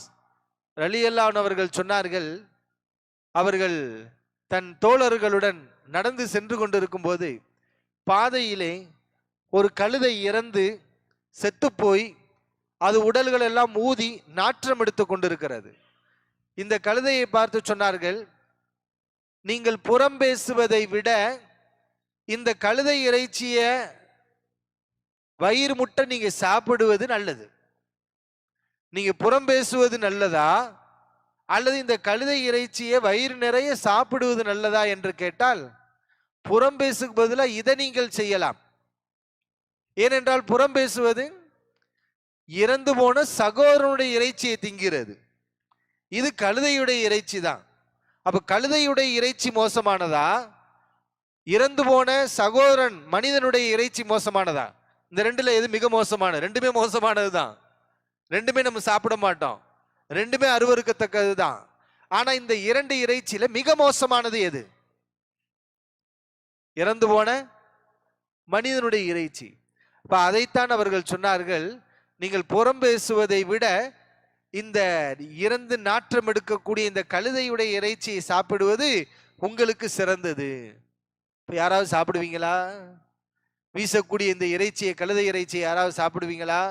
S2: ரலியல்லாஹு அன்ஹு அவர்கள் சொன்னார்கள், அவர்கள் தன் தோழர்களுடன் நடந்து சென்று கொண்டிருக்கும் போது பாதையிலே ஒரு கழுதை இறந்து செத்து போய் அது உடல்கள் எல்லாம் ஊதி நாற்றம் எடுத்து கொண்டிருக்கிறது. இந்த கழுதையை பார்த்து சொன்னார்கள், நீங்கள் புறம் பேசுவதை விட இந்த கழுதை இறைச்சிய வயிறு முட்டை நீங்க சாப்பிடுவது நல்லது. நீங்க புறம் பேசுவது நல்லதா அல்லது இந்த கழுதை இறைச்சியை வயிறு நிறைய சாப்பிடுவது நல்லதா என்று கேட்டால் புறம் பேசுக்கு பதிலாக இதை நீங்கள் செய்யலாம். ஏனென்றால் புறம் பேசுவது இறந்து போன சகோதரனுடைய இறைச்சியை திங்கிறது, இது கழுதையுடைய இறைச்சி தான். அப்ப கழுதையுடைய இறைச்சி மோசமானதா, இறந்து போன சகோதரன் மனிதனுடைய இறைச்சி மோசமானதா? இந்த ரெண்டுல எது மிக மோசமானது? ரெண்டுமே மோசமானது தான். ரெண்டுமே நம்ம சாப்பிட மாட்டோம், ரெண்டுமே அருவருக்கத்தக்கது தான். ஆனா இந்த இரண்டு இறைச்சியில மிக மோசமானது எது? இறந்து போன மனிதனுடைய இறைச்சி. அப்ப அதைத்தான் அவர்கள் சொன்னார்கள், நீங்கள் புறம் பேசுவதை விட இந்த இறந்து நாற்றம் எடுக்கக்கூடிய இந்த கழுதையுடைய இறைச்சியை சாப்பிடுவது உங்களுக்கு சிறந்தது. இப்ப யாராவது சாப்பிடுவீங்களா? வீசக்கூடிய இந்த இறைச்சியை, கழுதை இறைச்சியை யாராவது சாப்பிடுவீங்களா?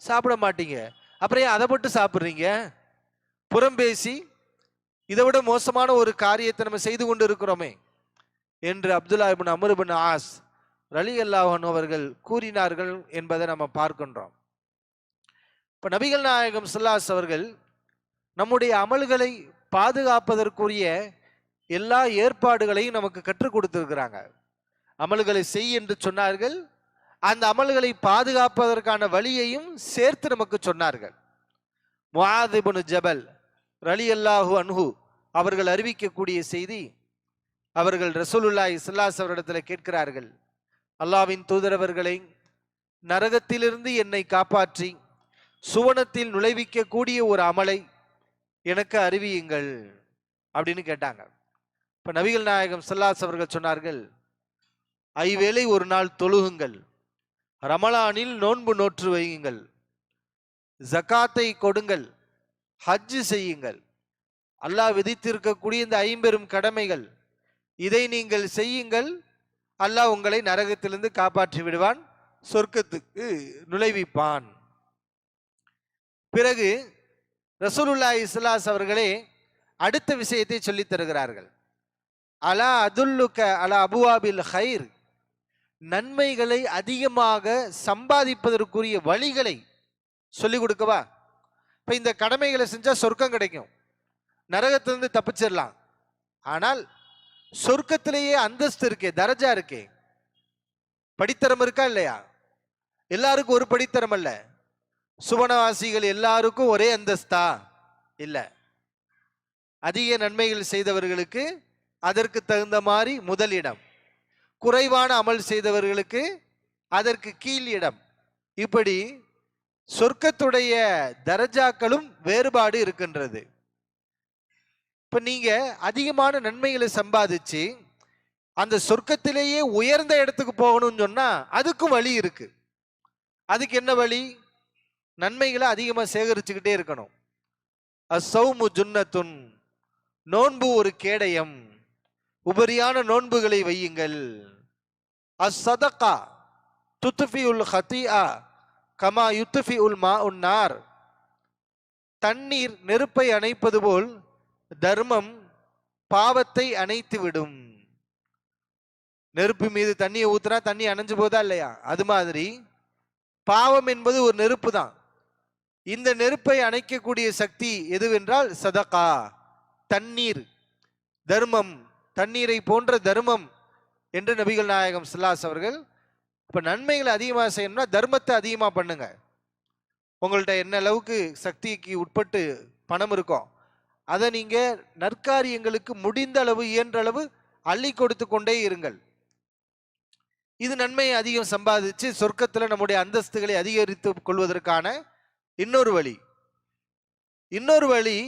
S2: சாப்பிட மாட்டீங்க. அப்புறம் ஏன் அதை மட்டும் சாப்பிட்றீங்க? புறம் பேசி இதை விட மோசமான ஒரு காரியத்தை நம்ம செய்து கொண்டு இருக்கிறோமே என்று அப்துல்லா இப்னு அம்ர் இப்னு ஆஸ் ரலியல்லாஹு அன்ஹு அவர்கள் கூறினார்கள் என்பதை நம்ம பார்க்கின்றோம். இப்ப நபிகள் நாயகம் ஸல்லல்லாஹு அலைஹி அவர்கள் நம்முடைய அமல்களை பாதுகாப்பதற்குரிய எல்லா ஏற்பாடுகளையும் நமக்கு கற்றுக் கொடுத்திருக்கிறாங்க. அமல்களை செய் என்று சொன்னார்கள், அந்த அமல்களை பாதுகாப்பதற்கான வழியையும் சேர்த்து நமக்கு சொன்னார்கள். முஆத் இப்னு ஜபல் ரலியல்லாஹு அன்ஹு அவர்கள் அறிவிக்கக்கூடிய செய்தி, அவர்கள் ரசூலுல்லாஹி ஸல்லல்லாஹு அலைஹி அவரிடத்தில் கேட்கிறார்கள், அல்லாஹ்வின் தூதரவர்களை, நரகத்திலிருந்து என்னை காப்பாற்றி சுவனத்தில் நுழைவிக்கக்கூடிய ஒரு அமலை எனக்கு அறிவியுங்கள் அப்படின்னு கேட்டாங்க. இப்ப நபிகள் நாயகம் ஸல்லல்லாஹு அலைஹி அவர்கள் சொன்னார்கள், ஐவேளை ஒரு நாள் தொழுகுங்கள், ரமலானில் நோன்பு நோற்று வையுங்கள், ஜகாத்தை கொடுங்கள், ஹஜ் செய்யுங்கள். அல்லாஹ் விதித்திருக்கக்கூடிய இந்த 50 கடமைகள், இதை நீங்கள் செய்யுங்கள், அல்லாஹ் உங்களை நரகத்திலிருந்து காப்பாற்றி விடுவான், சொர்க்கத்துக்கு நுழைவிப்பான். பிறகு ரசூலுல்லாஹி ஸல்லல்லாஹு அலைஹி அவர்களே அடுத்த விஷயத்தை சொல்லித் தருகிறார்கள். அலா அதுல்லுக அலா அபுவாபில் ஹைர், நன்மைகளை அதிகமாக சம்பாதிப்பதற்குரிய வழிகளை சொல்லிக் கொடுக்கவா? இப்ப இந்த கடமைகளை செஞ்சா சொர்க்கம் கிடைக்கும், நரகத்திலிருந்து தப்பிச்சிடலாம். ஆனால் சொர்க்கத்திலேயே அந்தஸ்து இருக்கே, தரஜா இருக்கே, படித்தரம் இருக்கா இல்லையா? எல்லாருக்கும் ஒரு படித்தரம் அல்ல. சுவனவாசிகள் எல்லாருக்கும் ஒரே அந்தஸ்தா இல்ல. அதிக நன்மைகள் செய்தவர்களுக்கு அதற்கு தகுந்த மாதிரி முதலிடம், குறைவான அமல் செய்தவர்களுக்கு அதற்கு கீழ் இடம். இப்படி சொர்க்கத்துடைய தரஜாக்களும் வேறுபாடு இருக்கின்றது. இப்ப நீங்க அதிகமான நன்மைகளை சம்பாதிச்சு அந்த சொர்க்கத்திலேயே உயர்ந்த இடத்துக்கு போகணும்னு சொன்னா அதுக்கும் வழி இருக்கு. அதுக்கு என்ன வழி? நன்மைகளை அதிகமா சேகரிச்சுக்கிட்டே இருக்கணும். அஸ்ஸௌமு ஜுன்னத்துன், நோன்பு ஒரு கேடயம், உபரியான நோன்புகளை வையுங்கள். அஸ்ஸதகா துத்ஃபிஉல் ஹதீஆ கமா யுத்ஃபிஉல் மாஉன் நார், தண்ணீர் நெருப்பை அணைப்பது போல் தர்மம் பாவத்தை அணைத்து விடும். நெருப்பு மீது தண்ணியை ஊத்துனா தண்ணி அணைஞ்சு போதா இல்லையா? அது மாதிரி பாவம் என்பது ஒரு நெருப்பு தான். இந்த நெருப்பை அணைக்கக்கூடிய சக்தி எதுவென்றால் சதகா, தண்ணீர், தர்மம், தண்ணீரை போன்ற தர்மம் என்று நபிகள் நாயகம் ஸல்லல்லாஹு அவர்கள். இப்ப நன்மைகளை அதிகமாக செய்யணும்னா தர்மத்தை அதிகமா பண்ணுங்க. உங்கள்ட்ட என்ன அளவுக்கு சக்திக்கு உட்பட்டு பணம் இருக்கும், அதை நீங்க நற்காரியங்களுக்கு முடிந்த அளவு, இயன்ற அளவு அள்ளி கொடுத்து கொண்டே இருங்கள். இது நன்மையை அதிகம் சம்பாதிச்சு சொர்க்கத்தில் நம்முடைய அந்தஸ்துகளை அதிகரித்துக் கொள்வதற்கான இன்னொரு வழி. இன்னொரு வழி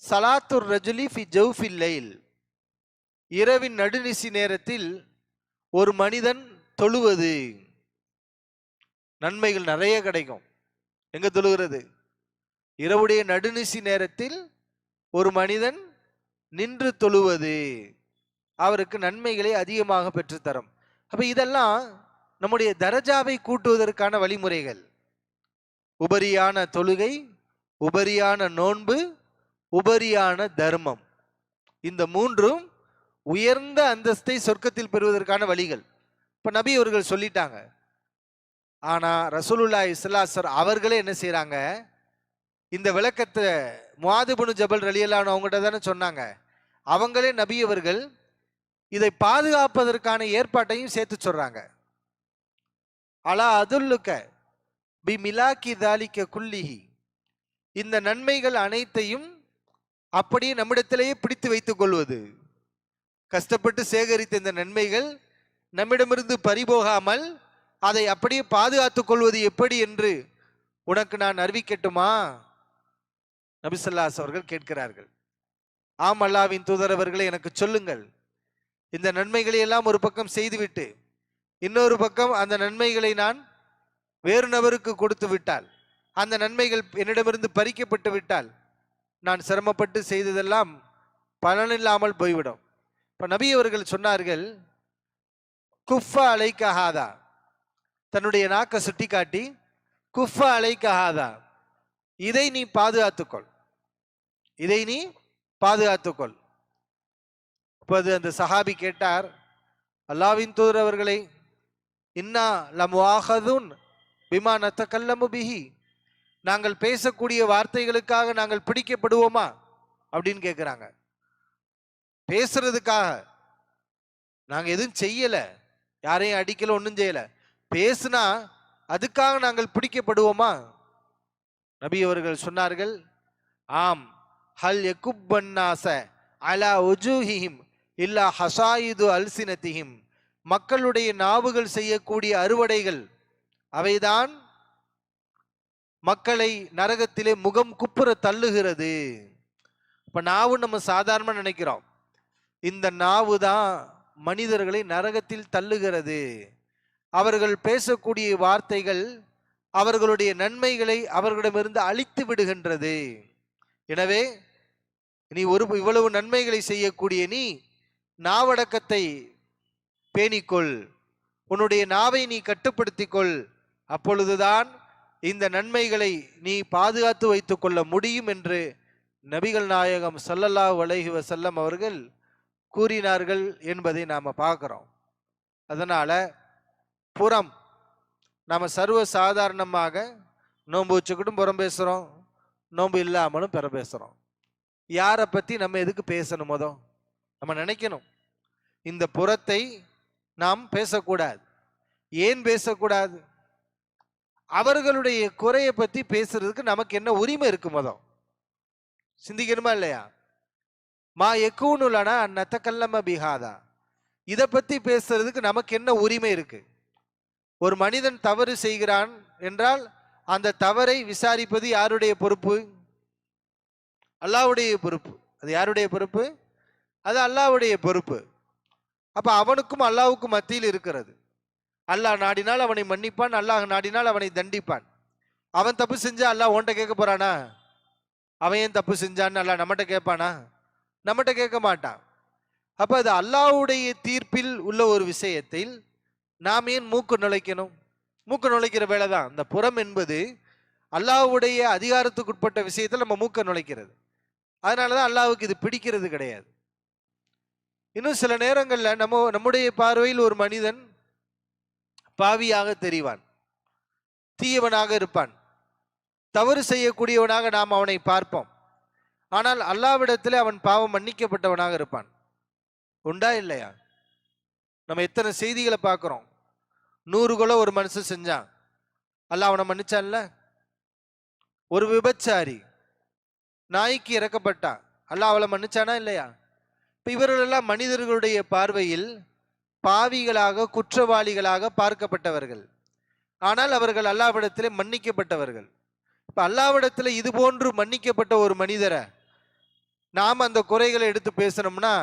S2: சலாத்துர் ரஜுலி ஃபி ஜௌஃபில் லைல், இரவின் நடுநிசி நேரத்தில் ஒரு மனிதன் தொழுவது. நன்மைகள் நிறைய கிடைக்கும். எங்க தொழுகிறது? இரவுடைய நடுநிசி நேரத்தில் ஒரு மனிதன் நின்று தொழுவது அவருக்கு நன்மைகளை அதிகமாக பெற்றுத்தரும். அப்ப இதெல்லாம் நம்முடைய தரஜாவை கூட்டுவதற்கான வழிமுறைகள். உபரியான தொழுகை, உபரியான நோன்பு, உபரியான தர்மம், இந்த மூன்றும் உயர்ந்த அந்தஸ்தை சொர்க்கத்தில் பெறுவதற்கான வழிகள். இப்ப நபி அவர்கள் சொல்லிட்டாங்க. ஆனா ரசூலுல்லாஹி ஸல்லல்லாஹு அலைஹி வஸல்லம் அவர்களே என்ன செய்யறாங்க? இந்த விளக்கத்தை முஆது இப்னு ஜபல் ரலியல்லாஹு அன்ஹு அவங்ககிட்ட தானே சொன்னாங்க. அவங்களே நபி அவர்கள் இதை பாதுகாப்பதற்கான ஏற்பாட்டையும் சேர்த்து சொல்றாங்க. அலா அதுல்லுக்க பி மிலாக்கி தாலிக்க குல்லிஹி, இந்த நன்மைகள் அனைத்தையும் அப்படியே நம்மிடத்திலேயே பிடித்து வைத்துக் கொள்வது. கஷ்டப்பட்டு சேகரித்த இந்த நன்மைகள் நம்மிடமிருந்து பறிபோகாமல் அதை அப்படியே பாதுகாத்துக் கொள்வது எப்படி என்று உனக்கு நான் அறிவிக்கட்டுமா? நபி ஸல்லல்லாஹு அலைஹி அவர்கள் கேட்கிறார்கள். ஆம் அல்லாஹ்வின் தூதர் அவர்களே, எனக்கு சொல்லுங்கள். இந்த நன்மைகளை எல்லாம் ஒரு பக்கம் செய்துவிட்டு இன்னொரு பக்கம் அந்த நன்மைகளை நான் வேறு நபருக்கு கொடுத்து விட்டால், அந்த நன்மைகள் என்னிடமிருந்து பறிக்கப்பட்டு விட்டால், நான் சிரமப்பட்டு செய்ததெல்லாம் பலனில்லாமல் போய்விடும். இப்ப நபி அவர்கள் சொன்னார்கள், குஃபா அலைக்கஹாதா, தன்னுடைய நாக்கை சுட்டி காட்டி குஃபா அலைக்கஹாதா, இதை நீ பாதுகாத்துக்கொள், இதை நீ பாதுகாத்துக்கொள். இப்போது அந்த சஹாபி கேட்டார், அல்லாஹ்வின் தூதர் அவர்களை, இன்னா லமுஆஹதுன் பிமா நதகல்லமு பிஹி, நாங்கள் பேசக்கூடிய வார்த்தைகளுக்காக நாங்கள் பிடிக்கப்படுவோமா அப்படின்னு கேட்கிறாங்க. பேசுறதுக்காக நாங்க எதுவும் செய்யல, யாரையும் அடிக்கல, ஒன்றும் செய்யல, பேசுனா அதுக்காக நாங்கள் பிடிக்கப்படுவோமா? நபி அவர்கள் சொன்னார்கள், ஆம். ஹல் யகுப்பன்னாஸ அலா உஜூஹிஹிம் இல்லா ஹசாயிது அல்சினத்திஹிம், மக்களுடைய நாவுகள் செய்யக்கூடிய அறுவடைகள் அவைதான் மக்களை நரகத்திலே முகம் குப்புற தள்ளுகிறது. இப்ப நாவு நம்ம சாதாரணமா நினைக்கிறோம், இந்த நாவு தான் மனிதர்களை நரகத்தில் தள்ளுகிறது. அவர்கள் பேசக்கூடிய வார்த்தைகள் அவர்களுடைய நன்மைகளை அவர்களிடமிருந்து அழித்து விடுகின்றது. எனவே நீ இவ்வளவு நன்மைகளை செய்யக்கூடிய நீ நாவடக்கத்தை பேணிக்கொள், உன்னுடைய நாவை நீ கட்டுப்படுத்திக்கொள், அப்பொழுதுதான் இந்த நன்மைகளை நீ பாதுகாத்து வைத்துக் கொள்ள முடியும் என்று நபிகள் நாயகம் ஸல்லல்லாஹு அலைஹி வஸல்லம் அவர்கள் கூறினார்கள் என்பதை நாம பார்க்கிறோம். அதனால புறம் நாம சர்வ சாதாரணமாக நோன்பு வச்சுக்கிட்டும் புறம் பேசுறோம், நோன்பு இல்லாமலும் பெற பேசுறோம். யாரை பத்தி நம்ம எதுக்கு பேசணும்? மொதல் நம்ம நினைக்கணும், இந்த புறத்தை நாம் பேசக்கூடாது. ஏன் பேசக்கூடாது? அவர்களுடைய குறையை பத்தி பேசுறதுக்கு நமக்கு என்ன உரிமை இருக்கு? மொதல் சிந்திக்கணுமா இல்லையா? மா யகூனுலனா நதகல்லம பிஹாதா, இதை பத்தி பேசுறதுக்கு நமக்கு என்ன உரிமை இருக்கு? ஒரு மனிதன் தவறு செய்கிறான் என்றால் அந்த தவறை விசாரிப்பது யாருடைய பொறுப்பு? அல்லாஹ்வுடைய பொறுப்பு. அது யாருடைய பொறுப்பு? அது அல்லாஹ்வுடைய பொறுப்பு. அப்ப அவனுக்கும் அல்லாஹ்வுக்கும் மத்தியில் இருக்கிறது. அல்லாஹ் நாடினால் அவனை மன்னிப்பான், அல்லாஹ் நாடினால் அவனை தண்டிப்பான். அவன் தப்பு செஞ்சா அல்லாஹ் உன்கிட்ட கேட்க போறானா? அவன் ஏன் தப்பு செஞ்சான்னு அல்லாஹ் நம்மகிட்ட கேட்பானா? நம்மகிட்ட கேட்க மாட்டான். அப்ப அது அல்லாஹ்வுடைய தீர்ப்பில் உள்ள ஒரு விஷயத்தில் நாம் ஏன் மூக்கு நுழைக்கணும்? மூக்கு நுழைக்கிற வேலை தான் இந்த புறம் என்பது. அல்லாஹ்வுடைய அதிகாரத்துக்குட்பட்ட விஷயத்தில் நம்ம மூக்க நுழைக்கிறது. அதனாலதான் அல்லாஹ்வுக்கு இது பிடிக்கிறது கிடையாது. இன்னும் சில நேரங்கள்ல நம்முடைய பார்வையில் ஒரு மனிதன் பாவியாக தெரிவான், தீயவனாக இருப்பான், தவறு செய்யக்கூடியவனாக நாம் அவனை பார்ப்போம். ஆனால் அல்லாஹ்விடத்திலே அவன் பாவம் மன்னிக்கப்பட்டவனாக இருப்பான். உண்டா இல்லையா? நம்ம எத்தனை செய்திகளை பார்க்கிறோம். 100 கொலை ஒரு மனுஷன் செஞ்சான், அல்லாஹ் அவனை மன்னிச்சான்ல. ஒரு விபச்சாரி நாய்க்கு இறக்கப்பட்டான், அல்லாஹ் அவளை மன்னிச்சானா இல்லையா? இப்ப இவர்கள் எல்லாம் மனிதர்களுடைய பார்வையில் பாவிகளாக குற்றவாளிகளாக பார்க்கப்பட்டவர்கள். ஆனால் அவர்கள் அல்லாஹ்விடத்திலே மன்னிக்கப்பட்டவர்கள். இப்ப அல்லாஹ்விடத்திலே இது போன்று மன்னிக்கப்பட்ட ஒரு மனிதரை நாம் அந்த குறைகளை எடுத்து பேசணும்னா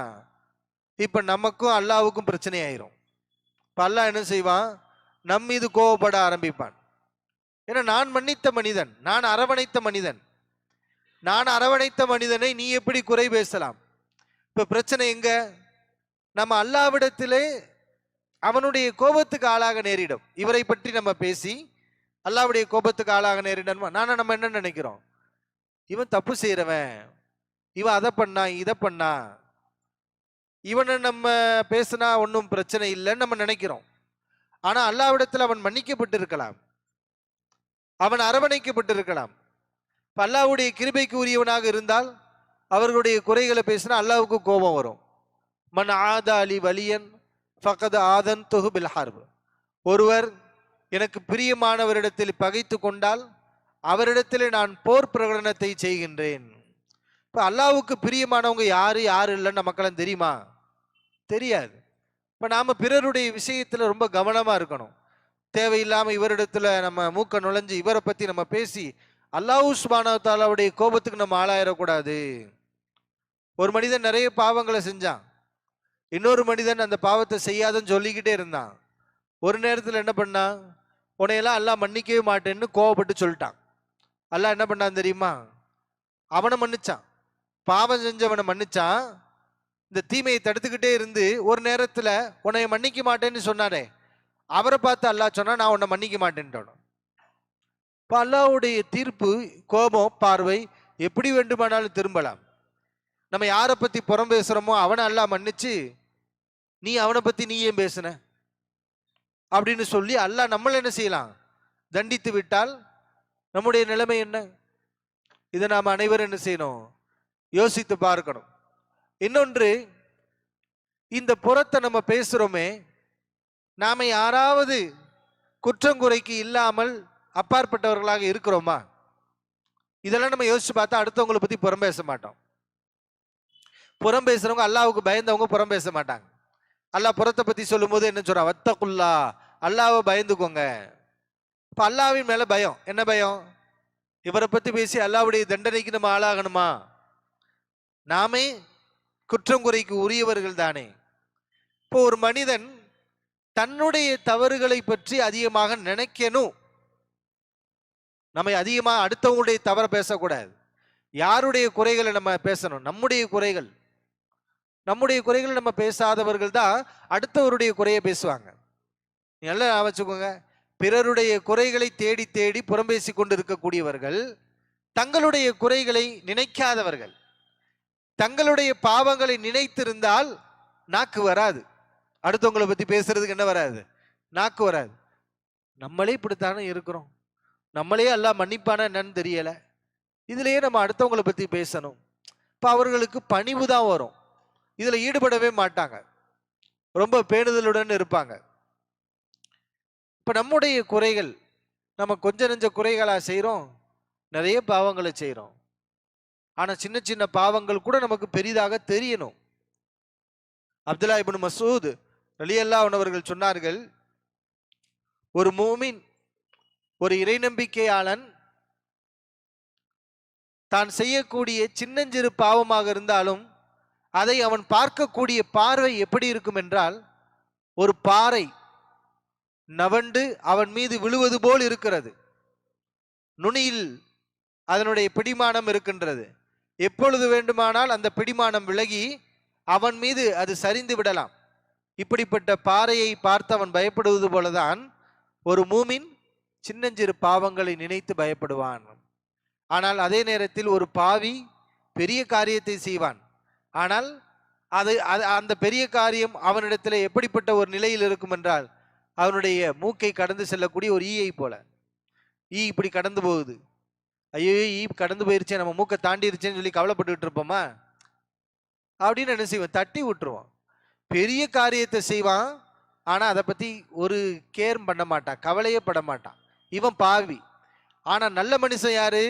S2: இப்ப நமக்கும் அல்லாஹ்வுக்கும் பிரச்சனை ஆயிரும். இப்ப அல்லாஹ் என்ன செய்வான்? நம் மீது கோபப்பட ஆரம்பிப்பான். ஏன்னா நான் மன்னித்த மனிதன், நான் அரவணைத்த மனிதன், நான் அரவணைத்த மனிதனை நீ எப்படி குறை பேசலாம்? இப்ப பிரச்சனை எங்க? நம்ம அல்லாஹ்விடத்திலே அவனுடைய கோபத்துக்கு ஆளாக நேரிடும். இவரை பற்றி நம்ம பேசி அல்லாஹ்வுடைய கோபத்துக்கு ஆளாக நேரிடணுமா? நம்ம என்ன நினைக்கிறோம்? இவன் தப்பு செய்யறவன், இவன் அதை பண்ணா இதை பண்ணா, இவனை நம்ம பேசினா ஒன்றும் பிரச்சனை இல்லைன்னு நம்ம நினைக்கிறோம். ஆனா அல்லாஹ்விடத்தில் அவன் மன்னிக்கப்பட்டிருக்கலாம், அவன் அரவணைக்கப்பட்டிருக்கலாம். அல்லாஹ்வுடைய கிருபைக்கு உரியவனாக இருந்தால் அவர்களுடைய குறைகளை பேசினா அல்லாஹ்வுக்கு கோபம் வரும். மன் ஆதா அலி வலியன் ஃபகத் ஆதன் துஹு பில் ஹர்ப். ஒருவர் எனக்கு பிரியமானவரிடத்தில் பகைத்து கொண்டால் அவரிடத்தில் நான் போர் பிரகடனத்தை செய்கின்றேன். இப்ப அல்லாஹ்வுக்கு பிரியமானவங்க யாரு யாரு இல்லைன்னு நமக்கெல்லாம் தெரியுமா? தெரியாது. இப்ப நாம பிறருடைய விஷயத்துல ரொம்ப கவனமா இருக்கணும். தேவையில்லாம இவரிடத்துல நம்ம மூக்க நுழைஞ்சு இவரை பத்தி நம்ம பேசி அல்லாஹ் சுப்ஹானஹு வ தஆலாவுடைய கோபத்துக்கு நம்ம ஆளாயிடக்கூடாது. ஒரு மனிதன் நிறைய பாவங்களை செஞ்சான், இன்னொரு மனிதன் அந்த பாவத்தை செய்யாதன்னு சொல்லிக்கிட்டே இருந்தான். ஒரு நேரத்தில் என்ன பண்ணான்? உன்னையெல்லாம் அல்லாஹ் மன்னிக்கவே மாட்டேன்னு கோவப்பட்டு சொல்லிட்டான். அல்லாஹ் என்ன பண்ணான் தெரியுமா? அவனை மன்னிச்சான், பாவம் செஞ்சவனை மன்னிச்சான். இந்த தீமையை தடுத்துக்கிட்டே இருந்து ஒரு நேரத்தில் உன்னை மன்னிக்க மாட்டேன்னு சொன்னாரே, அவரை பார்த்து அல்லாஹ் சொன்னா நான் உன்னை மன்னிக்க மாட்டேன்ட்டு. இப்போ அல்லாஹ்வுடைய தீர்ப்பு, கோபம், பார்வை எப்படி வேண்டுமானாலும் திரும்பலாம். நம்ம யாரை பத்தி புறம் பேசுறோமோ அவனை அல்லாஹ் மன்னிச்சு நீ அவனை பத்தி நீ ஏன் பேசுன அப்படின்னு சொல்லி அல்லாஹ் நம்மள என்ன செய்யலாம்? தண்டித்து விட்டால் நம்முடைய நிலைமை என்ன? இதை நாம் அனைவரும் என்ன செய்யணும்? யோசித்து பார்க்கணும். இன்னொன்று, இந்த புறத்தை நம்ம பேசுறோமே, நாம யாராவது குற்றங்குறைக்கு இல்லாமல் அப்பாற்பட்டவர்களாக இருக்கிறோமா? இதெல்லாம் நம்ம யோசிச்சு பார்த்தா அடுத்தவங்களை பத்தி புறம் பேச மாட்டோம். புறம் பேசுறவங்க அல்லாஹ்வுக்கு பயந்தவங்க புறம் பேச மாட்டாங்க. அல்லாஹ் புறத்தை பத்தி சொல்லும் போது என்ன சொல்றான்? வத்தகுல்லா, அல்லாஹ்வை பயந்துக்கோங்க. இப்ப அல்லாஹ்வின் மேல பயம். என்ன பயம்? இவரை பத்தி பேசி அல்லாஹ்வுடைய தண்டனைக்கு நம்ம ஆளாகணுமா? நாமே குற்றம் குறைக்கு உரியவர்கள் தானே. இப்போ ஒரு மனிதன் தன்னுடைய தவறுகளை பற்றி அதிகமாக நினைக்கணும். நம்ம அதிகமாக அடுத்தவங்களுடைய தவறை பேசக்கூடாது. யாருடைய குறைகளை நம்ம பேசணும்? நம்முடைய குறைகள். நம்முடைய குறைகளை நம்ம பேசாதவர்கள் தான் அடுத்தவருடைய குறையை பேசுவாங்க. நல்லா வச்சுக்கோங்க, பிறருடைய குறைகளை தேடி தேடி புறம்பேசி கொண்டு இருக்கக்கூடியவர்கள் தங்களுடைய குறைகளை நினைக்காதவர்கள். தங்களுடைய பாவங்களை நினைத்திருந்தால் நாக்கு வராது. அடுத்தவங்களை பத்தி பேசுறதுக்கு என்ன வராது? நாக்கு வராது. நம்மளே இப்படித்தானே இருக்கிறோம், நம்மளே அல்லாஹ் மன்னிப்பானா என்னன்னு தெரியல, இதுலயே நம்ம அடுத்தவங்களை பத்தி பேசணும். இப்ப அவர்களுக்கு பணிவு தான் வரும், இதுல ஈடுபடவே மாட்டாங்க, ரொம்ப பேணுதலுடன் இருப்பாங்க. இப்ப நம்முடைய குறைகள், நம்ம கொஞ்ச நெஞ்ச குறைகளா செய்யறோம், நிறைய பாவங்களை செய்யறோம். ஆனா சின்ன சின்ன பாவங்கள் கூட நமக்கு பெரிதாக தெரியணும். அப்துல்லா இப்னு மஸ்ஊத் ரலியல்லாஹு அன்ஹு அவர்கள் சொன்னார்கள், ஒரு மூமின், ஒரு இறைநம்பிக்கையாளன் தான் செய்யக்கூடிய சின்னஞ்சிறு பாவமாக இருந்தாலும் அதை அவன் பார்க்கக்கூடிய பார்வை எப்படி இருக்கும் என்றால், ஒரு பாறை நவண்டு அவன் மீது விழுவது போல் இருக்கிறது. நுனியில் அதனுடைய பிடிமானம் இருக்கின்றது. எப்பொழுது வேண்டுமானால் அந்த பிடிமானம் விலகி அவன் மீது அது சரிந்து விடலாம். இப்படிப்பட்ட பாறையை பார்த்து அவன் பயப்படுவது போலதான் ஒரு மூமின் சின்னஞ்சிறு பாவங்களை நினைத்து பயப்படுவான். ஆனால் அதே நேரத்தில் ஒரு பாவி பெரிய காரியத்தை செய்வான், ஆனால் அந்த பெரிய காரியம் அவனிடத்தில் எப்படிப்பட்ட ஒரு நிலையில் இருக்கும் என்றால், அவனுடைய மூக்கை கடந்து செல்லக்கூடிய ஒரு ஈயை போல. ஈ இப்படி கடந்து போகுது, ஐயோ ஈ கடந்து போயிருச்சே, நம்ம மூக்கை தாண்டிருச்சேன்னு சொல்லி கவலைப்பட்டுக்கிட்டு இருப்போமா? அப்படின்னு என்ன செய்வான்? தட்டி விட்டுருவான். பெரிய காரியத்தை செய்வான், ஆனா அதை பத்தி ஒரு கேர் பண்ண மாட்டான், கவலையே பட மாட்டான். இவன் பாவி. ஆனா நல்ல மனுஷன் யாரு?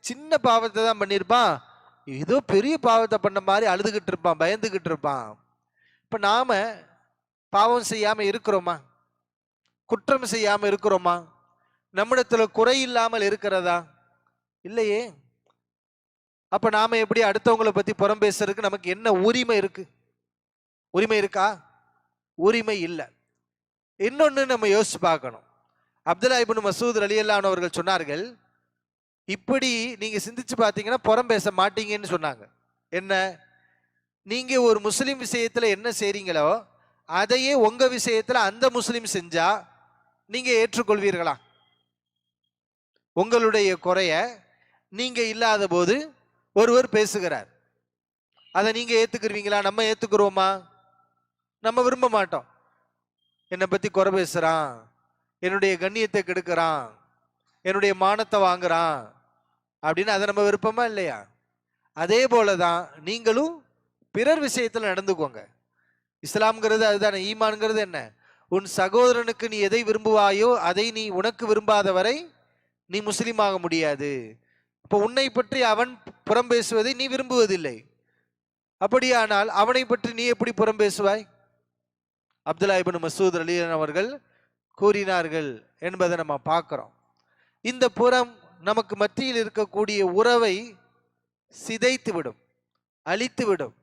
S2: சின்ன பாவத்தை தான் பண்ணியிருப்பான், ஏதோ பெரிய பாவத்தை பண்ண மாதிரி அழுதுகிட்டு இருப்பான், பயந்துகிட்டு இருப்பான். இப்ப நாம பாவம் செய்யாம இருக்கிறோமா? குற்றம் செய்யாம இருக்கிறோமா? நம்மிடத்துல குறை இல்லாமல் இருக்கிறதா? இல்லையே. அப்ப நாம எப்படி அடுத்தவங்களை பத்தி புறம் பேசுறதுக்கு நமக்கு என்ன உரிமை இருக்கு? உரிமை இருக்கா? உரிமை இல்லை. இன்னொன்னு நம்ம யோசிச்சு பார்க்கணும். அப்துல்லா இப்னு மசூத் ரலியல்லாஹு அன்ஹு அவர்கள் சொன்னார்கள், இப்படி நீங்க சிந்திச்சு பார்த்தீங்கன்னா புறம் பேச மாட்டீங்கன்னு சொன்னாங்க. என்ன? நீங்க ஒரு முஸ்லிம் விஷயத்துல என்ன செய்றீங்களோ அதையே உங்க விஷயத்துல அந்த முஸ்லிம் செஞ்சா நீங்க ஏற்றுக்கொள்வீர்களா? உங்களுடைய குறைய நீங்க இல்லாத போது ஒருவர் பேசுகிறார், அதை நீங்க ஏத்துக்குருவீங்களா? நம்ம ஏத்துக்குருவோமா? நம்ம விரும்ப மாட்டோம். என்னை பத்தி குறை பேசுறான், என்னுடைய கண்ணியத்தை கெடுக்கிறான், என்னுடைய மானத்தை வாங்குறான் அப்படின்னு அதை நம்ம விருப்பமா இல்லையா? அதே போலதான் நீங்களும் பிறர் விஷயத்துல நடந்துக்கோங்க. இஸ்லாம்ங்கிறது அதுதானே. ஈமான்ங்கிறது என்ன? உன் சகோதரனுக்கு நீ எதை விரும்புவாயோ அதை நீ உனக்கு விரும்பாத வரை நீ முஸ்லீமாக முடியாது. இப்போ உன்னை பற்றி அவன் புறம் பேசுவதை நீ விரும்புவதில்லை, அப்படியானால் அவனை பற்றி நீ எப்படி புறம் பேசுவாய்? அப்துல்லா இப்னு மசூத் ரலியல்லாஹு அன்ஹு அவர்கள் கூறினார்கள் என்பதை நம்ம பார்க்கிறோம். இந்த புறம் நமக்கு மத்தியில் இருக்கக்கூடிய உறவை சிதைத்து விடும், அழித்து விடும்.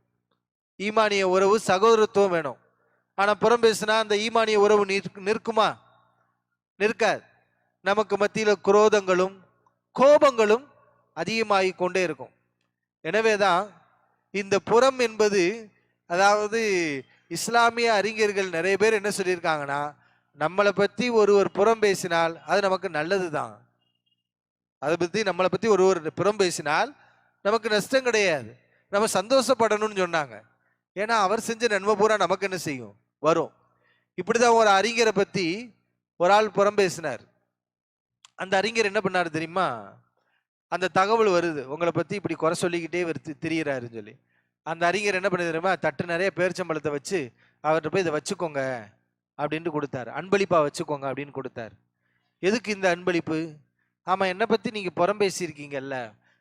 S2: ஈமானிய உறவு சகோதரத்துவம் வேணும். ஆனா புறம் பேசினா அந்த ஈமானிய உறவு நிற்குமா? நிற்காது. நமக்கு மத்தியில குரோதங்களும் கோபங்களும் அதிகமாகி கொண்டே இருக்கும். எனவேதான் இந்த புறம் என்பது, அதாவது இஸ்லாமிய அறிஞர்கள் நிறைய பேர் என்ன சொல்லியிருக்காங்கன்னா, நம்மளை பத்தி ஒருவர் புறம் பேசினால் அது நமக்கு நல்லது தான். அதை பத்தி நம்மளை பத்தி ஒருவர் புறம் பேசினால் நமக்கு நஷ்டம் கிடையாது, நம்ம சந்தோஷப்படணும்னு சொன்னாங்க. ஏன்னா அவர் செஞ்ச நன்மை பூரா நமக்கு என்ன செய்யும்? வரும். இப்படிதான் ஒரு அறிஞரை பத்தி ஒரு ஆள் புறம் பேசினார். அந்த அறிஞர் என்ன பண்ணாரு தெரியுமா? அந்த தகவல் வருது, உங்களை பத்தி இப்படி குறை சொல்லிக்கிட்டே திரியிறாருன்னு சொல்லி. அந்த அறிஞர் என்ன பண்ணது தெரியுமா? தட்டு நிறைய பேரிச்சம்பழத்தை வச்சு அவர்கிட்ட போய் இதை வச்சுக்கோங்க அப்படின்ட்டு கொடுத்தாரு. அன்பளிப்பா வச்சுக்கோங்க அப்படின்னு கொடுத்தாரு. எதுக்கு இந்த அன்பளிப்பு? ஆமா, என்னை பத்தி நீங்க புறம் பேசியிருக்கீங்கல்ல,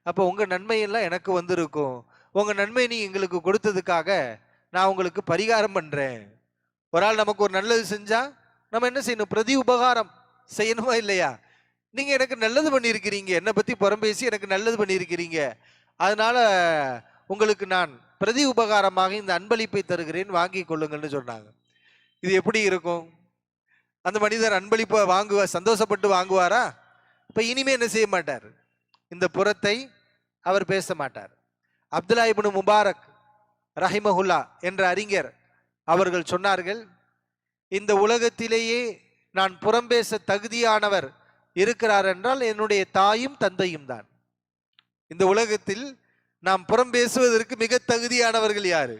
S2: அப்போ உங்க நன்மையெல்லாம் எனக்கு வந்திருக்கும், உங்க நன்மை நீ எங்களுக்கு கொடுத்ததுக்காக நான் உங்களுக்கு பரிகாரம் பண்றேன். ஒரு ஆள் நமக்கு ஒரு நல்லது செஞ்சா நம்ம என்ன செய்யணும்? பிரதி உபகாரம் செய்யணுமா இல்லையா? நீங்க எனக்கு நல்லது பண்ணியிருக்கிறீங்க, என்னை பத்தி புறம் பேசி எனக்கு நல்லது பண்ணியிருக்கிறீங்க, அதனால உங்களுக்கு நான் பிரதி உபகாரமாக இந்த அன்பளிப்பை தருகிறேன், வாங்கி கொள்ளுங்கள்னு சொன்னாங்க. இது எப்படி இருக்கும்? அந்த மனிதர் அன்பளிப்பை சந்தோஷப்பட்டு வாங்குவாரா? இப்ப இனிமே என்ன செய்ய மாட்டார்? இந்த புறத்தை அவர் பேச மாட்டார். அப்துல்லா இப்னு முபாரக் ரஹிமஹுல்லா என்ற அறிஞர் அவர்கள் சொன்னார்கள், இந்த உலகத்திலேயே நான் புறம் பேச தகுதியானவர் இருக்கிறார் என்றால் என்னுடைய தாயும் தந்தையும் தான். இந்த உலகத்தில் நாம் புறம் பேசுவதற்கு மிக தகுதியானவர்கள் யாரு?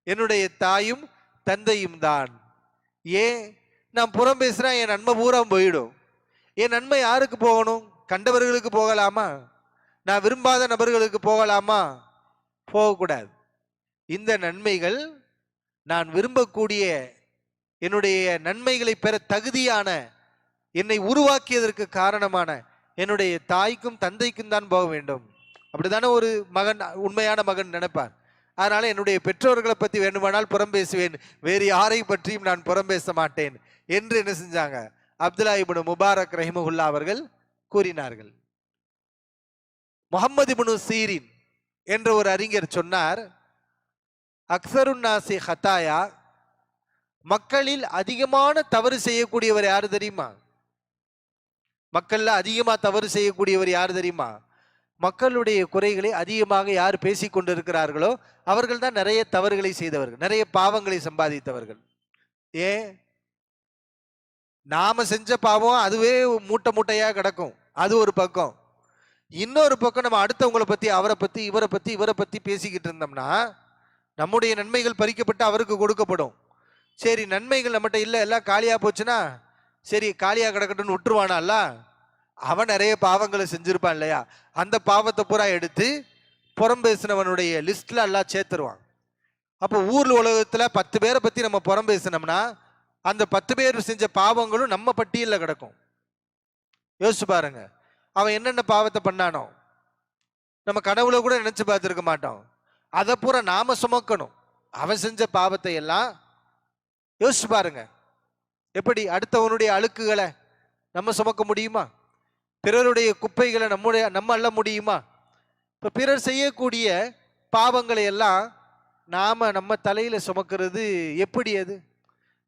S2: என்னுடைய தாயும் தந்தையும் தான். ஏன்? நான் புறம் பேசுறேன், என் நன்மை பூரா போயிடும். என் நன்மை யாருக்கு போகணும்? கண்டவர்களுக்கு போகலாமா? நான் விரும்பாத நபர்களுக்கு போகலாமா? போகக்கூடாது. இந்த நன்மைகள் நான் விரும்பக்கூடிய என்னுடைய நன்மைகளை பெற தகுதியான, என்னை உருவாக்கியதற்கு காரணமான என்னுடைய தாய்க்கும் தந்தைக்கும் தான் போக வேண்டும். அப்படித்தானே ஒரு மகன், உண்மையான மகன் நினைப்பார். அதனால என்னுடைய பெற்றோர்களை பற்றி வேண்டுமானால் புறம் பேசுவேன், வேறு யாரை பற்றியும் நான் புறம் பேச மாட்டேன் என்று என்ன செஞ்சாங்க? அப்துல்லா இப்னு முபாரக் ரஹிமஹுல்லா அவர்கள் கூறினார்கள். முஹம்மது இப்னு சீரின் என்ற ஒரு அறிஞர் சொன்னார், அக்ஸருன் நாசி ஹதாயா, மக்களில் அதிகமான தவறு செய்யக்கூடியவர் யாரு தெரியுமா? மக்கள்ல அதிகமா தவறு செய்யக்கூடியவர் யாரு தெரியுமா? மக்களுடைய குறைகளை அதிகமாக யார் பேசிக் கொண்டிருக்கிறார்களோ அவர்கள் தான் நிறைய தவறுகளை செய்தவர்கள், நிறைய பாவங்களை சம்பாதித்தவர்கள். ஏன்? நாம செஞ்ச பாவம் அதுவே மூட்டை மூட்டையா கிடக்கும், அது ஒரு பக்கம். இன்னொரு பக்கம் நம்ம அடுத்தவங்களை பத்தி, அவரை பத்தி, இவரை பத்தி பேசிக்கிட்டு இருந்தோம்னா நம்முடைய நன்மைகள் பறிக்கப்பட்டு அவருக்கு கொடுக்கப்படும். சரி, நன்மைகள் நம்மகிட்ட இல்லை, எல்லாம் காலியா போச்சுன்னா சரி காலியா கிடக்கட்டும்னு விட்டுருவானால? அவன் நிறைய பாவங்களை செஞ்சிருப்பான் இல்லையா? அந்த பாவத்தை பூரா எடுத்து புறம் பேசினவனுடைய லிஸ்ட்ல எல்லாம் சேர்த்துருவான். அப்போ ஊர்ல உலகத்துல 10 பேரை பத்தி நம்ம புறம் பேசினோம்னா அந்த 10 பேர் செஞ்ச பாவங்களும் நம்ம பட்டியல்ல கிடக்கும். யோசிச்சு பாருங்க, அவன் என்னென்ன பாவத்தை பண்ணானோ நம்ம கனவுல கூட நினைச்சு பார்த்துருக்க மாட்டோம். அதை பூரா நாம சுமக்கணும். அவன் செஞ்ச பாவத்தை எல்லாம் யோசிச்சு பாருங்க. எப்படி அடுத்தவனுடைய அழுக்குகளை நம்ம சுமக்க முடியுமா? பிறருடைய குப்பைகளை நம்ம அள்ள முடியுமா? இப்ப பிறர் செய்யக்கூடிய பாவங்களை எல்லாம் நம்ம தலையில சுமக்கிறது எப்படி? அது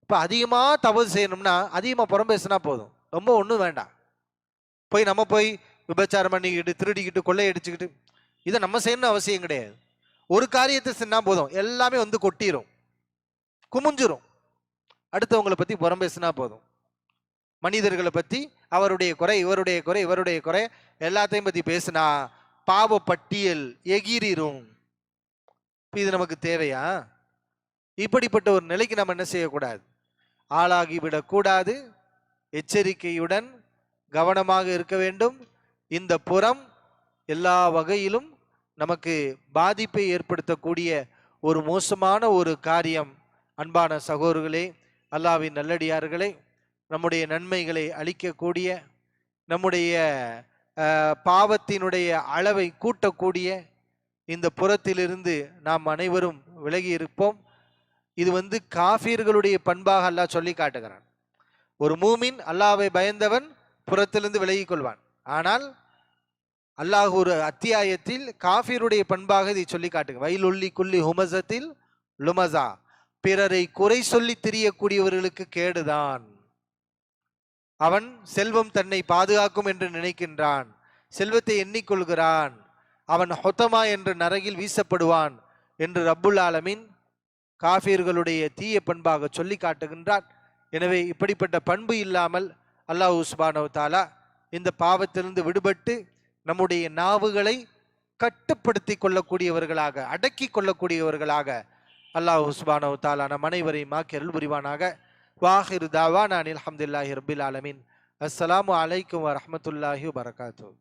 S2: இப்ப அதிகமா தவறு செய்யணும்னா அதிகமா புறம் பேசினா போதும், ரொம்ப ஒண்ணும் வேண்டாம். நம்ம போய் விபச்சாரம் பண்ணிக்கிட்டு திருடிக்கிட்டு கொள்ளையடிச்சுக்கிட்டு இதை நம்ம செய்யணும்னு அவசியம் கிடையாது. ஒரு காரியத்தை செஞ்சா போதும், எல்லாமே வந்து கொட்டிரும், குமிஞ்சிரும். அடுத்தவங்களை பத்தி புறம் பேசினா போதும். மனிதர்களை பத்தி அவருடைய குறை, இவருடைய குறை, இவருடைய குறை எல்லாத்தையும் பத்தி பேசினா பாவ பட்டியல் எகிரிரும். இது நமக்கு தேவையா? இப்படிப்பட்ட ஒரு நிலைக்கு நம்ம என்ன செய்யக்கூடாது, ஆளாகிவிடக் கூடாது. எச்சரிக்கையுடன் கவனமாக இருக்க வேண்டும். இந்த புறம் எல்லா வகையிலும் நமக்கு பாதிப்பை ஏற்படுத்தக்கூடிய ஒரு மோசமான ஒரு காரியம். அன்பான சகோதரர்களே, அல்லாஹ்வின் நல்லடியார்களே, நம்முடைய நன்மைகளை அளிக்கக்கூடிய, நம்முடைய பாவத்தினுடைய அளவை கூட்டக்கூடிய இந்த புறத்திலிருந்து நாம் அனைவரும் விலகி இருப்போம். இது காஃபிர்களுடைய பண்பாக அல்லாஹ் சொல்லி காட்டுகிறான். ஒரு மூமின் அல்லாஹ்வை பயந்தவன் புறத்திலிருந்து விலகி கொள்வான். ஆனால் அல்லாஹ் ஒரு அத்தியாயத்தில் காஃபிருடைய பண்பாக இதை சொல்லி காட்டுங்க. வயலுள்ளி குல்லி ஹுமசத்தில் லுமசா, பிறரை குறை சொல்லி திரியக்கூடியவர்களுக்கு கேடுதான். அவன் செல்வம் தன்னை பாதுகாக்கும் என்று நினைக்கின்றான், செல்வத்தை எண்ணிக்கொள்கிறான், அவன் ஹொத்தமா என்ற நரகில் வீசப்படுவான் என்று ரப்புல் ஆலமீன் காஃபிர்களுடைய தீய பண்பாக சொல்லி காட்டுகின்றான். எனவே இப்படிப்பட்ட பண்பு இல்லாமல் அல்லாஹ் சுப்ஹானஹு வ தஆலா இந்த பாவத்திலிருந்து விடுபட்டு நம்முடைய நாவுகளை கட்டுப்படுத்தி கொள்ளக்கூடியவர்களாக, அடக்கி கொள்ளக்கூடியவர்களாக அல்லாஹ் சுப்ஹானஹு வ தஆலா நம் அனைவரையும் ஆக்கி அருள் புரிவானாக. வாஹிரு தாவானா அல்ஹம்துலில்லாஹி ரப்பில் ஆலமீன். அஸ்ஸலாமு அலைக்கும் வரஹ்மத்துல்லாஹி வபரகாத்துஹு.